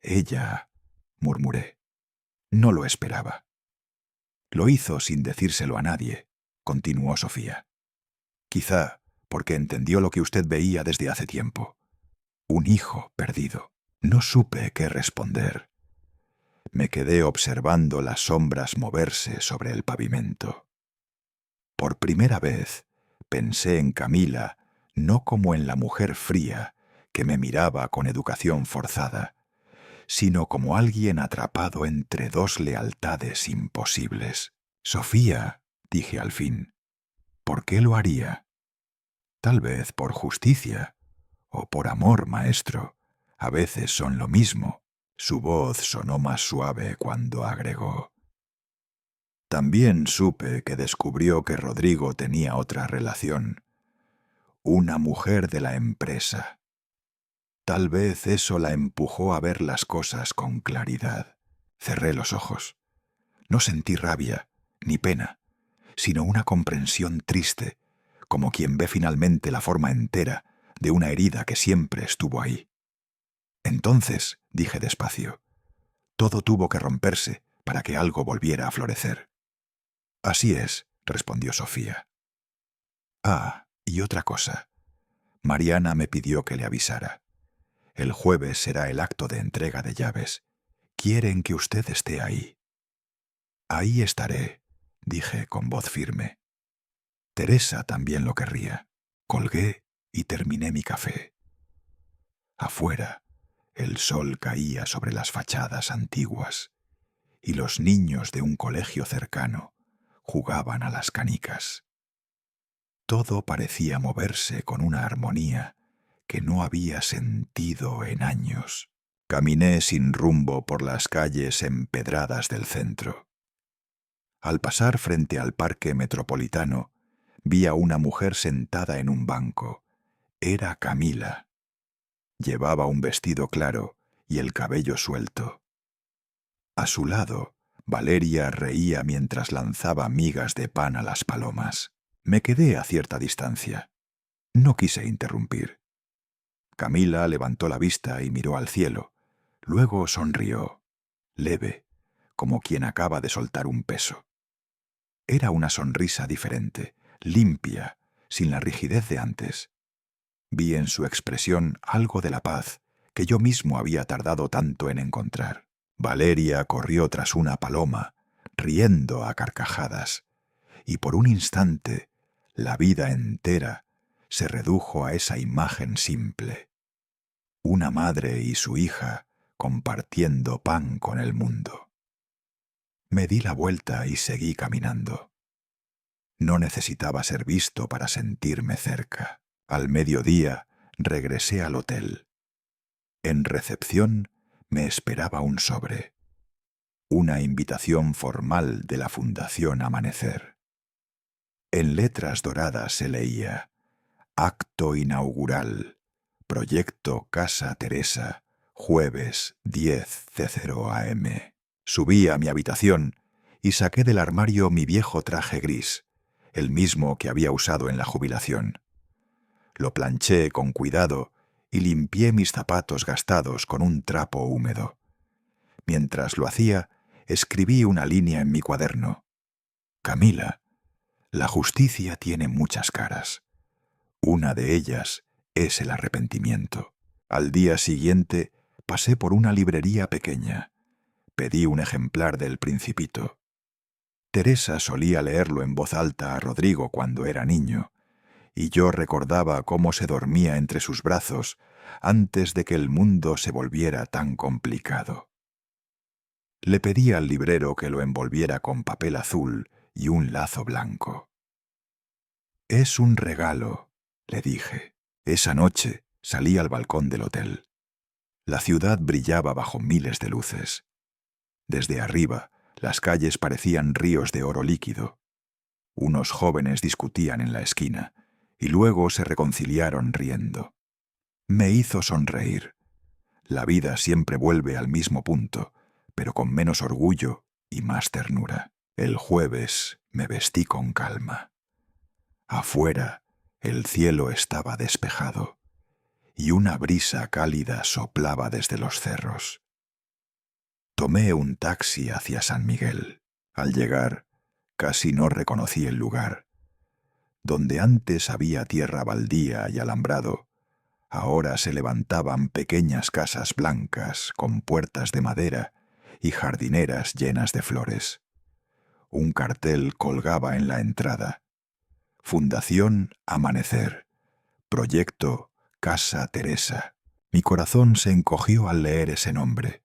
Ella», murmuré, «no lo esperaba». «Lo hizo sin decírselo a nadie», continuó Sofía. «Quizá porque entendió lo que usted veía desde hace tiempo. Un hijo perdido». No supe qué responder. Me quedé observando las sombras moverse sobre el pavimento. Por primera vez pensé en Camila no como en la mujer fría que me miraba con educación forzada, sino como alguien atrapado entre 2 lealtades imposibles. «Sofía», dije al fin, «¿por qué lo haría?» «Tal vez por justicia o por amor, maestro. A veces son lo mismo». Su voz sonó más suave cuando agregó: «También supe que descubrió que Rodrigo tenía otra relación, una mujer de la empresa. Tal vez eso la empujó a ver las cosas con claridad». Cerré los ojos. No sentí rabia ni pena, sino una comprensión triste, como quien ve finalmente la forma entera de una herida que siempre estuvo ahí. «Entonces», dije despacio, «todo tuvo que romperse para que algo volviera a florecer». «Así es», respondió Sofía. «Ah, y otra cosa. Mariana me pidió que le avisara. El jueves será el acto de entrega de llaves. Quieren que usted esté ahí». «Ahí estaré», dije con voz firme. Teresa también lo querría. Colgué y terminé mi café. Afuera, el sol caía sobre las fachadas antiguas y los niños de un colegio cercano jugaban a las canicas. Todo parecía moverse con una armonía que no había sentido en años. Caminé sin rumbo por las calles empedradas del centro. Al pasar frente al parque metropolitano, vi a una mujer sentada en un banco. Era Camila. Llevaba un vestido claro y el cabello suelto. A su lado, Valeria reía mientras lanzaba migas de pan a las palomas. Me quedé a cierta distancia. No quise interrumpir. Camila levantó la vista y miró al cielo. Luego sonrió, leve, como quien acaba de soltar un peso. Era una sonrisa diferente, limpia, sin la rigidez de antes. Vi en su expresión algo de la paz que yo mismo había tardado tanto en encontrar. Valeria corrió tras una paloma, riendo a carcajadas, y por un instante la vida entera se redujo a esa imagen simple. Una madre y su hija compartiendo pan con el mundo. Me di la vuelta y seguí caminando. No necesitaba ser visto para sentirme cerca. Al mediodía regresé al hotel. En recepción me esperaba un sobre. Una invitación formal de la Fundación Amanecer. En letras doradas se leía: Acto inaugural. Proyecto Casa Teresa. Jueves 10:00 AM. Subí a mi habitación y saqué del armario mi viejo traje gris, el mismo que había usado en la jubilación. Lo planché con cuidado y limpié mis zapatos gastados con un trapo húmedo. Mientras lo hacía, escribí una línea en mi cuaderno. Camila, la justicia tiene muchas caras. Una de ellas es el arrepentimiento. Al día siguiente pasé por una librería pequeña. Pedí un ejemplar del Principito. Teresa solía leerlo en voz alta a Rodrigo cuando era niño, y yo recordaba cómo se dormía entre sus brazos antes de que el mundo se volviera tan complicado. Le pedí al librero que lo envolviera con papel azul y un lazo blanco. «Es un regalo», le dije. Esa noche salí al balcón del hotel. La ciudad brillaba bajo miles de luces. Desde arriba, las calles parecían ríos de oro líquido. Unos jóvenes discutían en la esquina y luego se reconciliaron riendo. Me hizo sonreír. La vida siempre vuelve al mismo punto, pero con menos orgullo y más ternura. El jueves me vestí con calma. Afuera, el cielo estaba despejado y una brisa cálida soplaba desde los cerros. Tomé un taxi hacia San Miguel. Al llegar, casi no reconocí el lugar. Donde antes había tierra baldía y alambrado, ahora se levantaban pequeñas casas blancas con puertas de madera y jardineras llenas de flores. Un cartel colgaba en la entrada: Fundación Amanecer, Proyecto Casa Teresa. Mi corazón se encogió al leer ese nombre.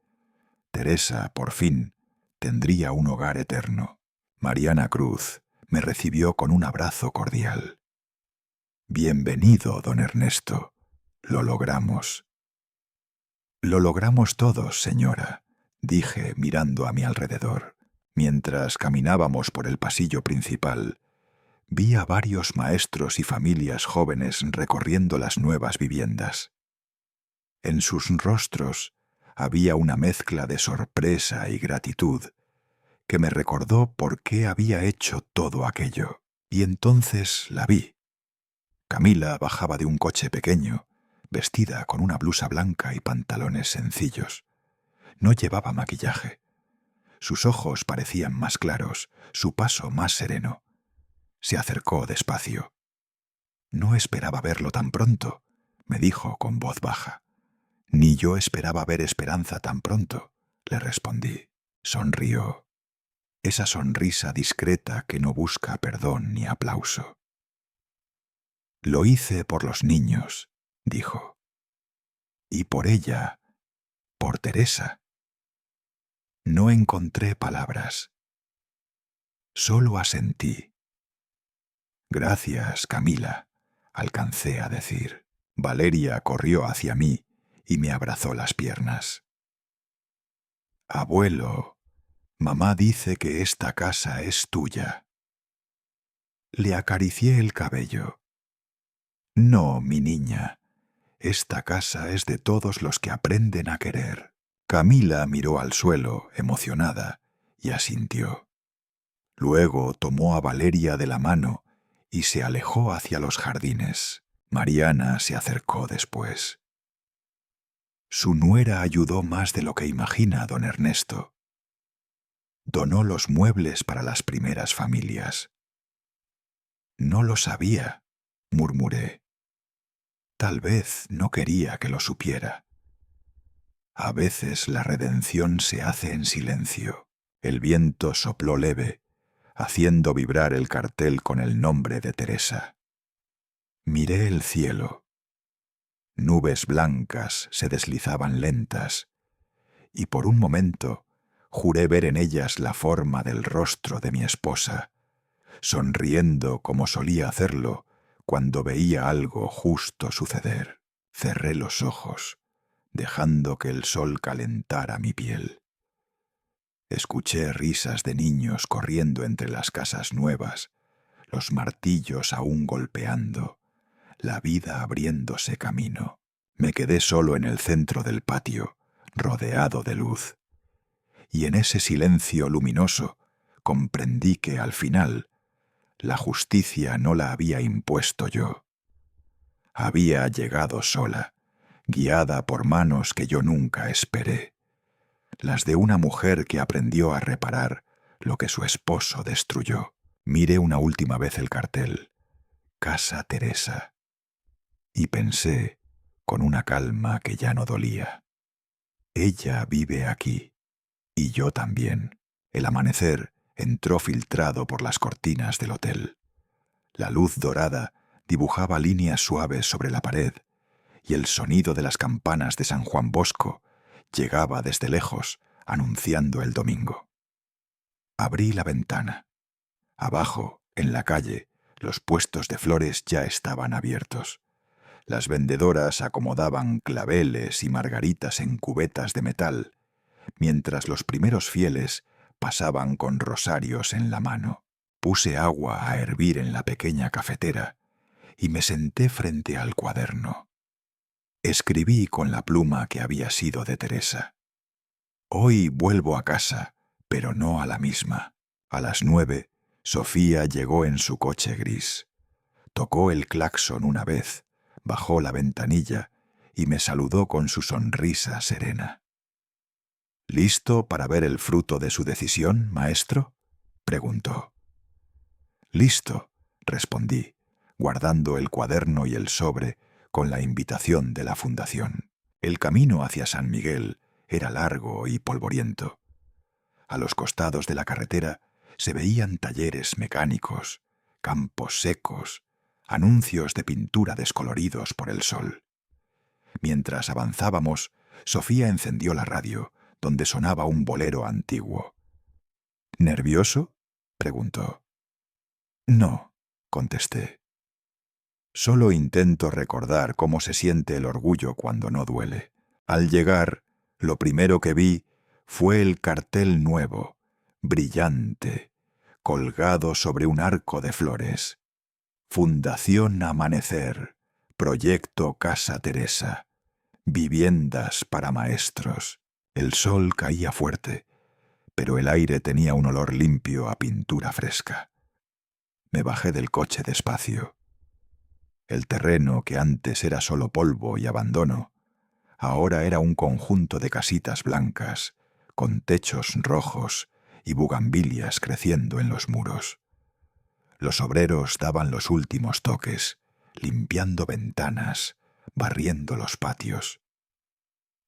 Teresa, por fin, tendría un hogar eterno. Mariana Cruz me recibió con un abrazo cordial. «Bienvenido, don Ernesto. Lo logramos». «Lo logramos todos, señora», dije mirando a mi alrededor. Mientras caminábamos por el pasillo principal, vi a varios maestros y familias jóvenes recorriendo las nuevas viviendas. En sus rostros había una mezcla de sorpresa y gratitud que me recordó por qué había hecho todo aquello. Y entonces la vi. Camila bajaba de un coche pequeño, vestida con una blusa blanca y pantalones sencillos. No llevaba maquillaje. Sus ojos parecían más claros, su paso más sereno. Se acercó despacio. «No esperaba verlo tan pronto», me dijo con voz baja. «Ni yo esperaba ver Esperanza tan pronto», le respondí. Sonrió. Esa sonrisa discreta que no busca perdón ni aplauso. «Lo hice por los niños», dijo. «Y por ella, por Teresa». No encontré palabras. Solo asentí. «Gracias, Camila», alcancé a decir. Valeria corrió hacia mí y me abrazó las piernas. «Abuelo, mamá dice que esta casa es tuya». Le acaricié el cabello. «No, mi niña, Esta casa es de todos los que aprenden a querer. Camila miró al suelo, emocionada, y asintió. Luego tomó a Valeria de la mano y se alejó hacia los jardines. Mariana se acercó después. Su nuera ayudó más de lo que imagina don Ernesto. Donó los muebles para las primeras familias. No lo sabía, murmuré. Tal vez no quería que lo supiera. A veces la redención se hace en silencio. El viento sopló leve, haciendo vibrar el cartel con el nombre de Teresa. Miré el cielo. Nubes blancas se deslizaban lentas, y por un momento juré ver en ellas la forma del rostro de mi esposa, sonriendo como solía hacerlo cuando veía algo justo suceder. Cerré los ojos, dejando que el sol calentara mi piel. Escuché risas de niños corriendo entre las casas nuevas, los martillos aún golpeando, la vida abriéndose camino. Me quedé solo en el centro del patio, rodeado de luz. Y en ese silencio luminoso comprendí que, al final, la justicia no la había impuesto yo. Había llegado sola, guiada por manos que yo nunca esperé, las de una mujer que aprendió a reparar lo que su esposo destruyó. Miré una última vez el cartel, Casa Teresa, y pensé, con una calma que ya no dolía, ella vive aquí, y yo también. El amanecer entró filtrado por las cortinas del hotel. La luz dorada dibujaba líneas suaves sobre la pared, y el sonido de las campanas de San Juan Bosco llegaba desde lejos, anunciando el domingo. Abrí la ventana. Abajo, en la calle, los puestos de flores ya estaban abiertos. Las vendedoras acomodaban claveles y margaritas en cubetas de metal, mientras los primeros fieles pasaban con rosarios en la mano. Puse agua a hervir en la pequeña cafetera y me senté frente al cuaderno. Escribí con la pluma que había sido de Teresa. Hoy vuelvo a casa, pero no a la misma. A las 9, Sofía llegó en su coche gris. Tocó el claxon una vez, bajó la ventanilla y me saludó con su sonrisa serena. ¿Listo para ver el fruto de su decisión, maestro?, preguntó. Listo, respondí, guardando el cuaderno y el sobre con la invitación de la fundación. El camino hacia San Miguel era largo y polvoriento. A los costados de la carretera se veían talleres mecánicos, campos secos, anuncios de pintura descoloridos por el sol. Mientras avanzábamos, Sofía encendió la radio, donde sonaba un bolero antiguo. ¿Nervioso?, preguntó. No, contesté. Solo intento recordar cómo se siente el orgullo cuando no duele. Al llegar, lo primero que vi fue el cartel nuevo, brillante, colgado sobre un arco de flores. Fundación Amanecer, Proyecto Casa Teresa, viviendas para maestros. El sol caía fuerte, pero el aire tenía un olor limpio a pintura fresca. Me bajé del coche despacio. El terreno, que antes era solo polvo y abandono, ahora era un conjunto de casitas blancas, con techos rojos y bugambilias creciendo en los muros. Los obreros daban los últimos toques, limpiando ventanas, barriendo los patios.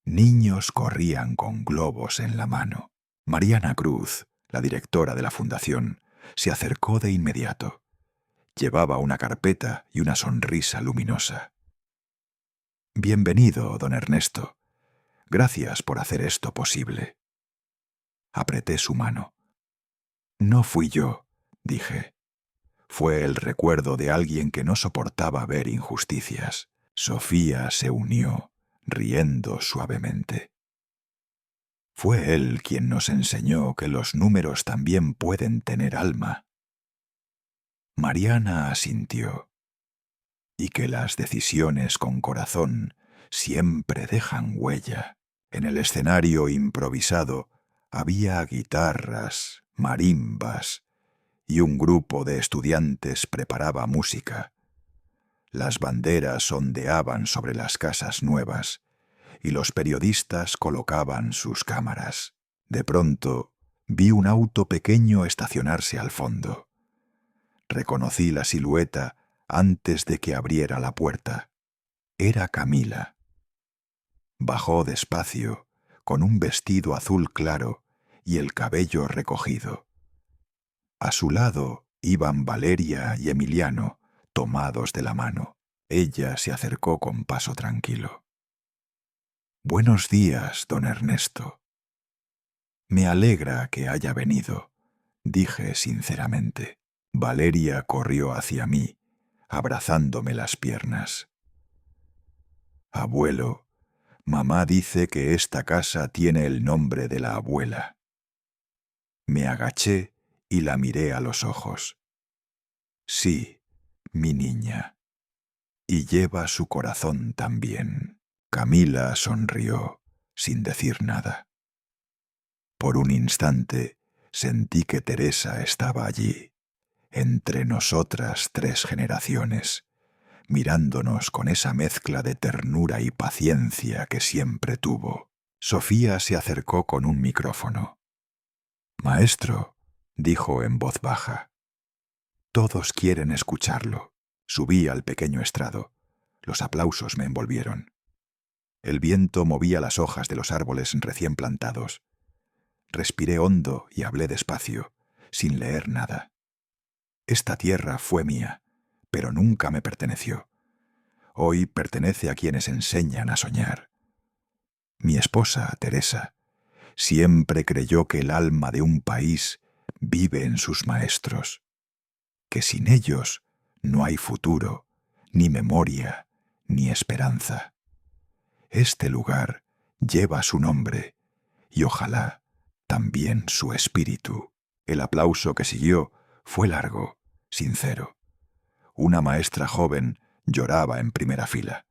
Niños corrían con globos en la mano. Mariana Cruz, la directora de la fundación, se acercó de inmediato. Llevaba una carpeta y una sonrisa luminosa. Bienvenido, don Ernesto. Gracias por hacer esto posible. Apreté su mano. No fui yo, dije. Fue el recuerdo de alguien que no soportaba ver injusticias. Sofía se unió, riendo suavemente. Fue él quien nos enseñó que los números también pueden tener alma. Mariana asintió. Y que las decisiones con corazón siempre dejan huella. En el escenario improvisado había guitarras, marimbas, y un grupo de estudiantes preparaba música. Las banderas ondeaban sobre las casas nuevas, y los periodistas colocaban sus cámaras. De pronto, vi un auto pequeño estacionarse al fondo. Reconocí la silueta antes de que abriera la puerta. Era Camila. Bajó despacio, con un vestido azul claro y el cabello recogido. A su lado iban Valeria y Emiliano, tomados de la mano. Ella se acercó con paso tranquilo. «Buenos días, don Ernesto». «Me alegra que haya venido», dije sinceramente. Valeria corrió hacia mí, abrazándome las piernas. «Abuelo, mamá dice que esta casa tiene el nombre de la abuela». Me agaché y la miré a los ojos. «Sí, mi niña. Y lleva su corazón también». Camila sonrió, sin decir nada. Por un instante sentí que Teresa estaba allí, entre nosotras 3 generaciones, mirándonos con esa mezcla de ternura y paciencia que siempre tuvo. Sofía se acercó con un micrófono. «Maestro», dijo en voz baja. «Todos quieren escucharlo». Subí al pequeño estrado. Los aplausos me envolvieron. El viento movía las hojas de los árboles recién plantados. Respiré hondo y hablé despacio, sin leer nada. Esta tierra fue mía, pero nunca me perteneció. Hoy pertenece a quienes enseñan a soñar. Mi esposa, Teresa, siempre creyó que el alma de un país vive en sus maestros, que sin ellos no hay futuro, ni memoria, ni esperanza. Este lugar lleva su nombre y ojalá también su espíritu. El aplauso que siguió fue largo, sincero. Una maestra joven lloraba en primera fila.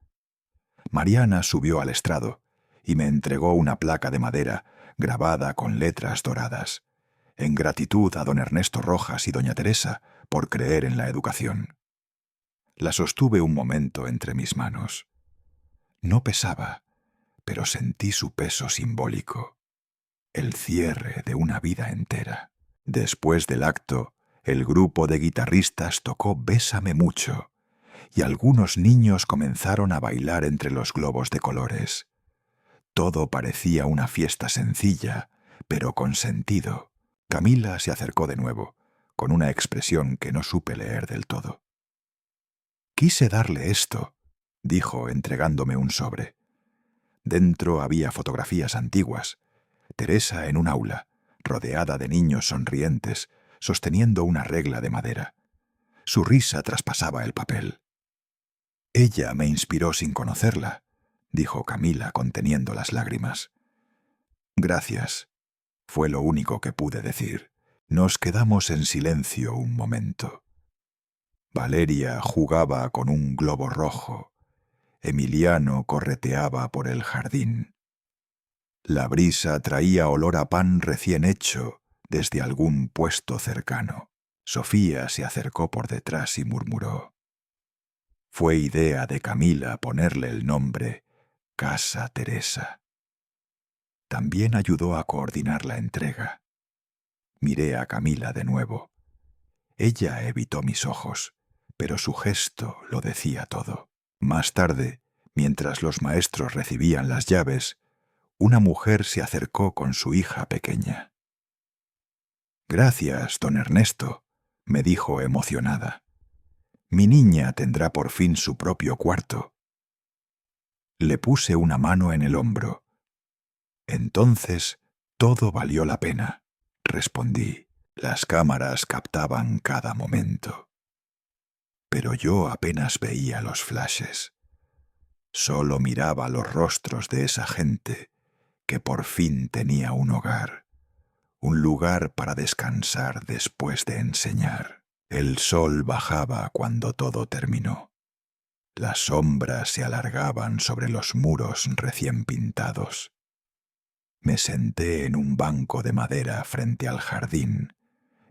Mariana subió al estrado y me entregó una placa de madera grabada con letras doradas, en gratitud a don Ernesto Rojas y doña Teresa por creer en la educación. La sostuve un momento entre mis manos. No pesaba, pero sentí su peso simbólico, el cierre de una vida entera. Después del acto, el grupo de guitarristas tocó Bésame mucho, y algunos niños comenzaron a bailar entre los globos de colores. Todo parecía una fiesta sencilla, pero con sentido. Camila se acercó de nuevo, con una expresión que no supe leer del todo. «Quise darle esto», dijo entregándome un sobre. Dentro había fotografías antiguas. Teresa en un aula, rodeada de niños sonrientes, sosteniendo una regla de madera. Su risa traspasaba el papel. «Ella me inspiró sin conocerla», dijo Camila conteniendo las lágrimas. «Gracias», fue lo único que pude decir. Nos quedamos en silencio un momento. Valeria jugaba con un globo rojo. Emiliano correteaba por el jardín. La brisa traía olor a pan recién hecho desde algún puesto cercano. Sofía se acercó por detrás y murmuró. Fue idea de Camila ponerle el nombre Casa Teresa. También ayudó a coordinar la entrega. Miré a Camila de nuevo. Ella evitó mis ojos, pero su gesto lo decía todo. Más tarde, mientras los maestros recibían las llaves, una mujer se acercó con su hija pequeña. «Gracias, don Ernesto», me dijo emocionada. «Mi niña tendrá por fin su propio cuarto». Le puse una mano en el hombro. «Entonces, todo valió la pena», respondí. Las cámaras captaban cada momento. Pero yo apenas veía los flashes. Solo miraba los rostros de esa gente que por fin tenía un hogar, un lugar para descansar después de enseñar. El sol bajaba cuando todo terminó. Las sombras se alargaban sobre los muros recién pintados. Me senté en un banco de madera frente al jardín,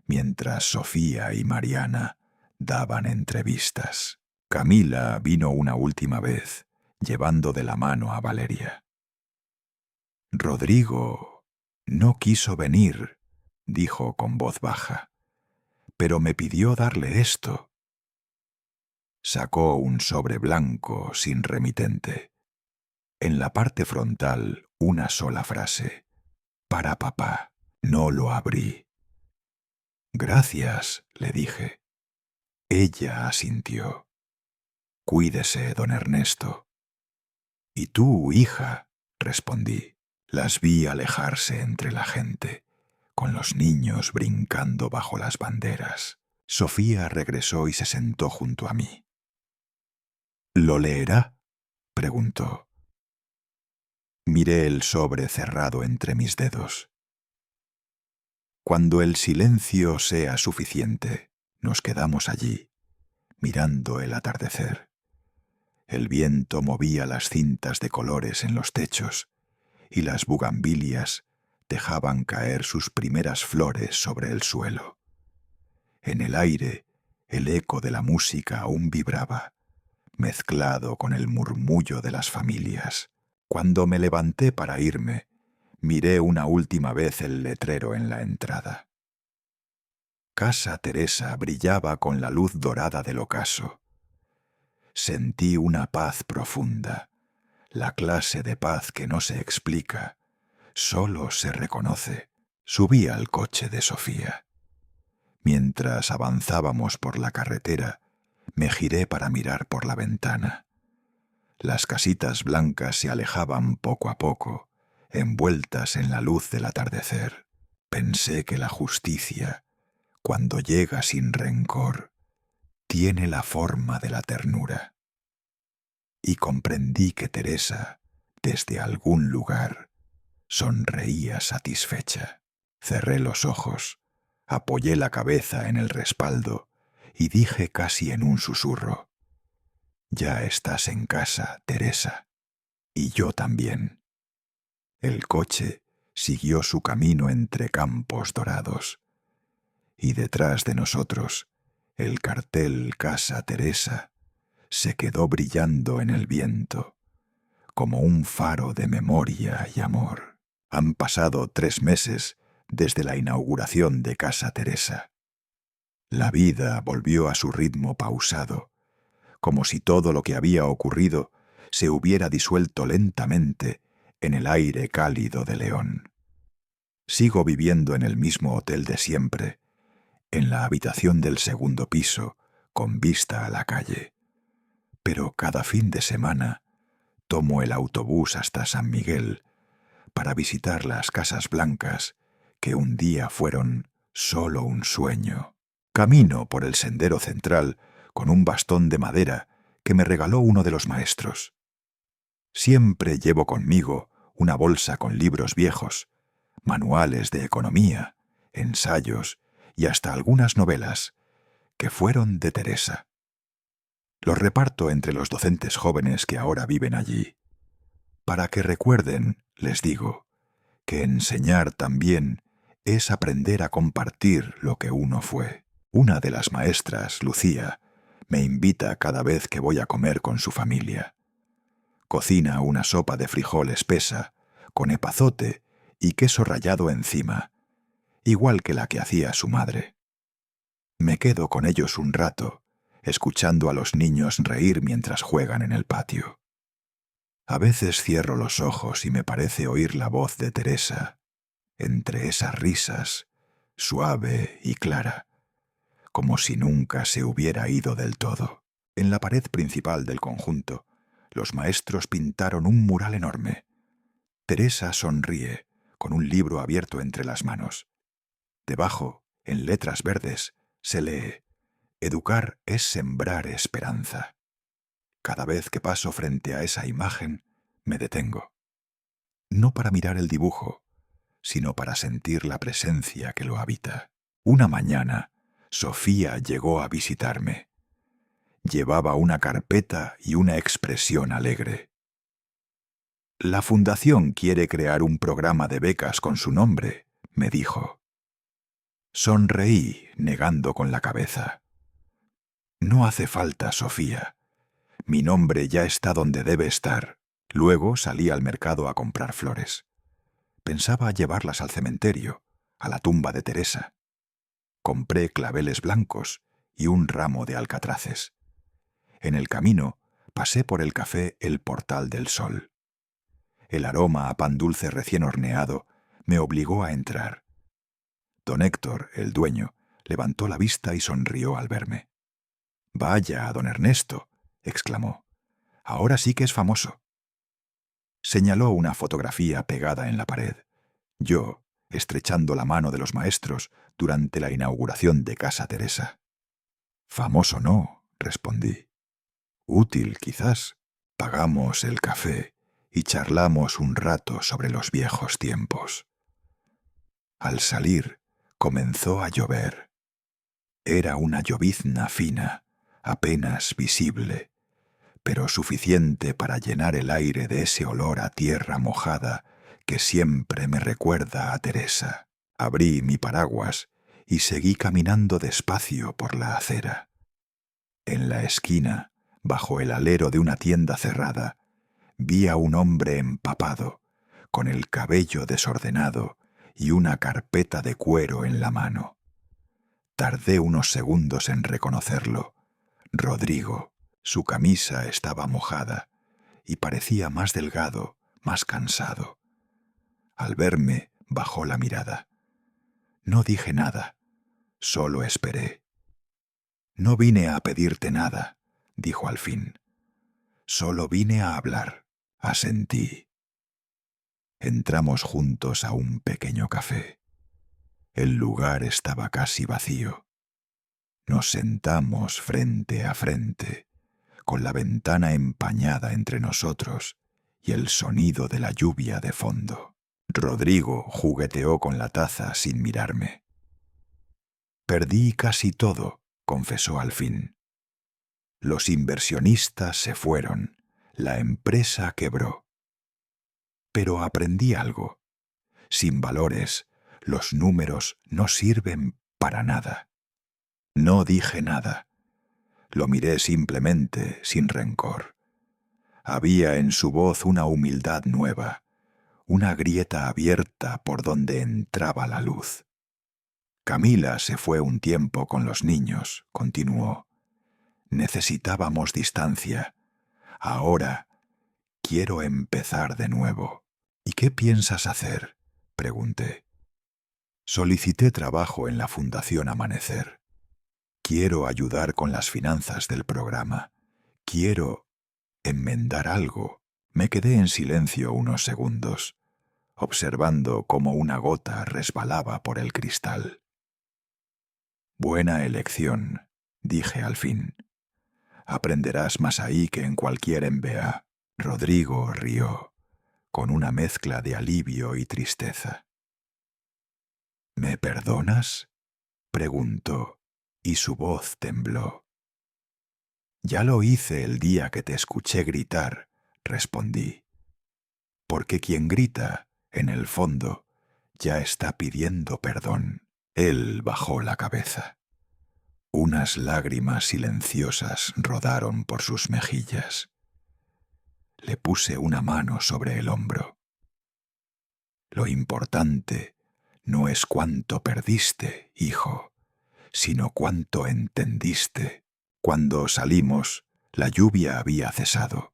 mientras Sofía y Mariana daban entrevistas. Camila vino una última vez, llevando de la mano a Valeria. Rodrigo no quiso venir, dijo con voz baja, pero me pidió darle esto. Sacó un sobre blanco sin remitente. En la parte frontal, una sola frase: para papá. No lo abrí. Gracias, le dije. Ella asintió. Cuídese, don Ernesto. Y tú, hija, respondí. Las vi alejarse entre la gente, con los niños brincando bajo las banderas. Sofía regresó y se sentó junto a mí. ¿Lo leerá?, preguntó. Miré el sobre cerrado entre mis dedos. Cuando el silencio sea suficiente, nos quedamos allí, mirando el atardecer. El viento movía las cintas de colores en los techos, y las bugambilias dejaban caer sus primeras flores sobre el suelo. En el aire, el eco de la música aún vibraba, mezclado con el murmullo de las familias. Cuando me levanté para irme, miré una última vez el letrero en la entrada. Casa Teresa brillaba con la luz dorada del ocaso. Sentí una paz profunda, la clase de paz que no se explica, solo se reconoce. Subí al coche de Sofía. Mientras avanzábamos por la carretera, me giré para mirar por la ventana. Las casitas blancas se alejaban poco a poco, envueltas en la luz del atardecer. Pensé que la justicia, cuando llega sin rencor, tiene la forma de la ternura. Y comprendí que Teresa, desde algún lugar, sonreía satisfecha. Cerré los ojos, apoyé la cabeza en el respaldo y dije casi en un susurro: «Ya estás en casa, Teresa, y yo también». El coche siguió su camino entre campos dorados, y detrás de nosotros el cartel Casa Teresa se quedó brillando en el viento, como un faro de memoria y amor. Han pasado 3 meses desde la inauguración de Casa Teresa. La vida volvió a su ritmo pausado, como si todo lo que había ocurrido se hubiera disuelto lentamente en el aire cálido de León. Sigo viviendo en el mismo hotel de siempre, en la habitación del segundo piso, con vista a la calle. Pero cada fin de semana tomo el autobús hasta San Miguel para visitar las casas blancas que un día fueron solo un sueño. Camino por el sendero central con un bastón de madera que me regaló uno de los maestros. Siempre llevo conmigo una bolsa con libros viejos, manuales de economía, ensayos y hasta algunas novelas que fueron de Teresa. Los reparto entre los docentes jóvenes que ahora viven allí. Para que recuerden, les digo, que enseñar también es aprender a compartir lo que uno fue. Una de las maestras, Lucía, me invita cada vez que voy a comer con su familia. Cocina una sopa de frijol espesa, con epazote y queso rallado encima, igual que la que hacía su madre. Me quedo con ellos un rato, escuchando a los niños reír mientras juegan en el patio. A veces cierro los ojos y me parece oír la voz de Teresa, entre esas risas, suave y clara, como si nunca se hubiera ido del todo. En la pared principal del conjunto, los maestros pintaron un mural enorme. Teresa sonríe, con un libro abierto entre las manos. Debajo, en letras verdes, se lee: «Educar es sembrar esperanza». Cada vez que paso frente a esa imagen, me detengo. No para mirar el dibujo, sino para sentir la presencia que lo habita. Una mañana, Sofía llegó a visitarme. Llevaba una carpeta y una expresión alegre. «La fundación quiere crear un programa de becas con su nombre», me dijo. Sonreí, negando con la cabeza. «No hace falta, Sofía. Mi nombre ya está donde debe estar». Luego salí al mercado a comprar flores. Pensaba llevarlas al cementerio, a la tumba de Teresa. Compré claveles blancos y un ramo de alcatraces. En el camino pasé por el café El Portal del Sol. El aroma a pan dulce recién horneado me obligó a entrar. Don Héctor, el dueño, levantó la vista y sonrió al verme. «Vaya, don Ernesto», exclamó, «ahora sí que es famoso». Señaló una fotografía pegada en la pared. Yo, estrechando la mano de los maestros durante la inauguración de Casa Teresa. «Famoso no», respondí. «Útil, quizás. Pagamos el café y charlamos un rato sobre los viejos tiempos». Al salir, comenzó a llover. Era una llovizna fina, apenas visible, pero suficiente para llenar el aire de ese olor a tierra mojada que siempre me recuerda a Teresa. Abrí mi paraguas y seguí caminando despacio por la acera. En la esquina, bajo el alero de una tienda cerrada, vi a un hombre empapado, con el cabello desordenado y una carpeta de cuero en la mano. Tardé unos segundos en reconocerlo. Rodrigo. Su camisa estaba mojada y parecía más delgado, más cansado. Al verme, bajó la mirada. No dije nada, solo esperé. «No vine a pedirte nada», dijo al fin. «Solo vine a hablar», asentí. Entramos juntos a un pequeño café. El lugar estaba casi vacío. Nos sentamos frente a frente, con la ventana empañada entre nosotros y el sonido de la lluvia de fondo. Rodrigo jugueteó con la taza sin mirarme. «Perdí casi todo», confesó al fin. «Los inversionistas se fueron, la empresa quebró. Pero aprendí algo. Sin valores, los números no sirven para nada». No dije nada. Lo miré simplemente, sin rencor. Había en su voz una humildad nueva, una grieta abierta por donde entraba la luz. «Camila se fue un tiempo con los niños», continuó. «Necesitábamos distancia. Ahora quiero empezar de nuevo». «¿Y qué piensas hacer?», pregunté. Solicité trabajo en la Fundación Amanecer. Quiero ayudar con las finanzas del programa. Quiero enmendar algo. Me quedé en silencio unos segundos, observando cómo una gota resbalaba por el cristal. «Buena elección», dije al fin. «Aprenderás más ahí que en cualquier MBA». Rodrigo rió, con una mezcla de alivio y tristeza. «¿Me perdonas?», preguntó, y su voz tembló. «Ya lo hice el día que te escuché gritar», respondí. «Porque quien grita, en el fondo, ya está pidiendo perdón». Él bajó la cabeza. Unas lágrimas silenciosas rodaron por sus mejillas. Le puse una mano sobre el hombro. «Lo importante no es cuánto perdiste, hijo, sino cuánto entendiste». Cuando salimos, la lluvia había cesado.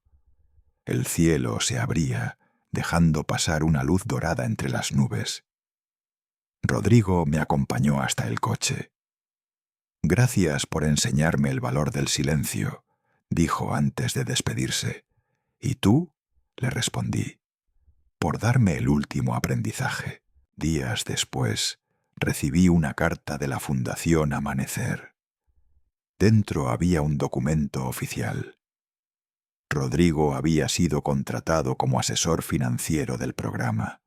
El cielo se abría, dejando pasar una luz dorada entre las nubes. Rodrigo me acompañó hasta el coche. «Gracias por enseñarme el valor del silencio», dijo antes de despedirse. «¿Y tú?», le respondí. «Por darme el último aprendizaje». Días después, recibí una carta de la Fundación Amanecer. Dentro había un documento oficial. Rodrigo había sido contratado como asesor financiero del programa.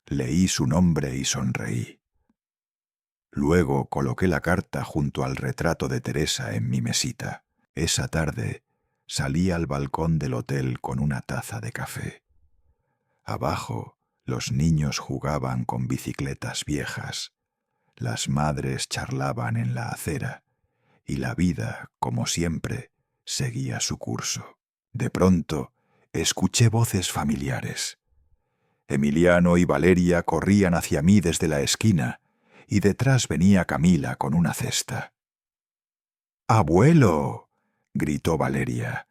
Leí su nombre y sonreí. Luego coloqué la carta junto al retrato de Teresa en mi mesita. Esa tarde salí al balcón del hotel con una taza de café. Abajo, los niños jugaban con bicicletas viejas, las madres charlaban en la acera y la vida, como siempre, seguía su curso. De pronto, escuché voces familiares. Emiliano y Valeria corrían hacia mí desde la esquina y detrás venía Camila con una cesta. ¡Abuelo!, gritó Valeria.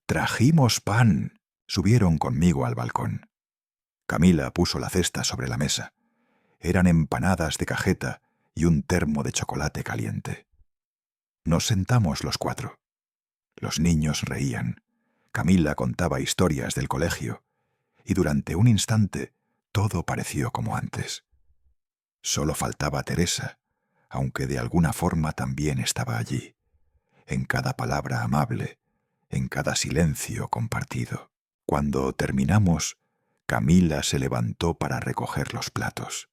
¡Trajimos pan! Subieron conmigo al balcón. Camila puso la cesta sobre la mesa. Eran empanadas de cajeta y un termo de chocolate caliente. Nos sentamos los cuatro. Los niños reían. Camila contaba historias del colegio y durante un instante todo pareció como antes. Solo faltaba Teresa, aunque de alguna forma también estaba allí, en cada palabra amable, en cada silencio compartido. Cuando terminamos, Camila se levantó para recoger los platos.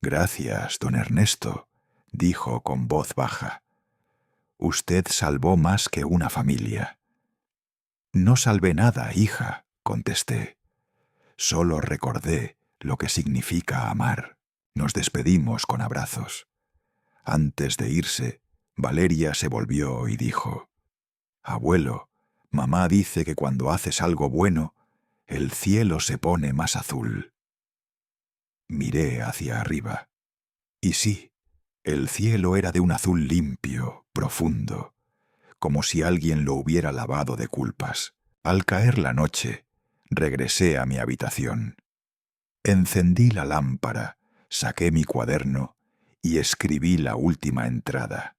«Gracias, don Ernesto», dijo con voz baja. «Usted salvó más que una familia». «No salvé nada, hija», contesté. «Solo recordé lo que significa amar». Nos despedimos con abrazos. Antes de irse, Valeria se volvió y dijo: «Abuelo, mamá dice que cuando haces algo bueno, el cielo se pone más azul». Miré hacia arriba. Y sí, el cielo era de un azul limpio, profundo, como si alguien lo hubiera lavado de culpas. Al caer la noche, regresé a mi habitación. Encendí la lámpara, saqué mi cuaderno y escribí la última entrada.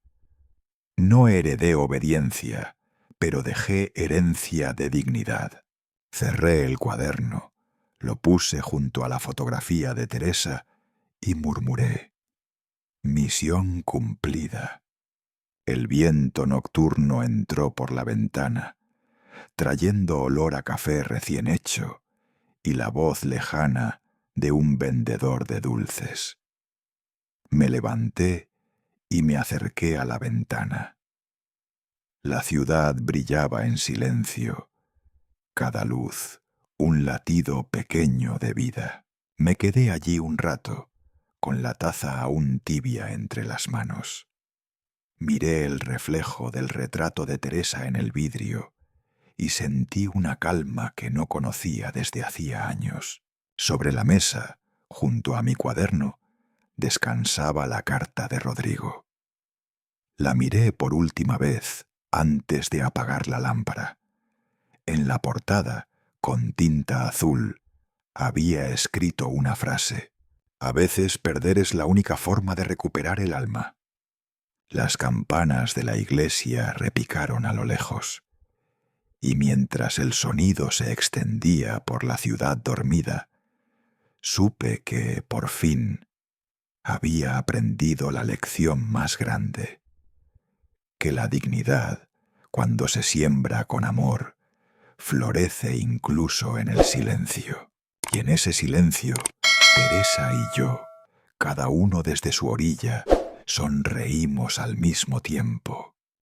No heredé obediencia, pero dejé herencia de dignidad. Cerré el cuaderno, lo puse junto a la fotografía de Teresa y murmuré: «Misión cumplida». El viento nocturno entró por la ventana, trayendo olor a café recién hecho y la voz lejana de un vendedor de dulces. Me levanté y me acerqué a la ventana. La ciudad brillaba en silencio, cada luz un latido pequeño de vida. Me quedé allí un rato, con la taza aún tibia entre las manos. Miré el reflejo del retrato de Teresa en el vidrio y sentí una calma que no conocía desde hacía años. Sobre la mesa, junto a mi cuaderno, descansaba la carta de Rodrigo. La miré por última vez antes de apagar la lámpara. En la portada, con tinta azul, había escrito una frase: «A veces perder es la única forma de recuperar el alma». Las campanas de la iglesia repicaron a lo lejos, y mientras el sonido se extendía por la ciudad dormida, supe que, por fin, había aprendido la lección más grande, que la dignidad, cuando se siembra con amor, florece incluso en el silencio. Y en ese silencio, Teresa y yo, cada uno desde su orilla, sonreímos al mismo tiempo.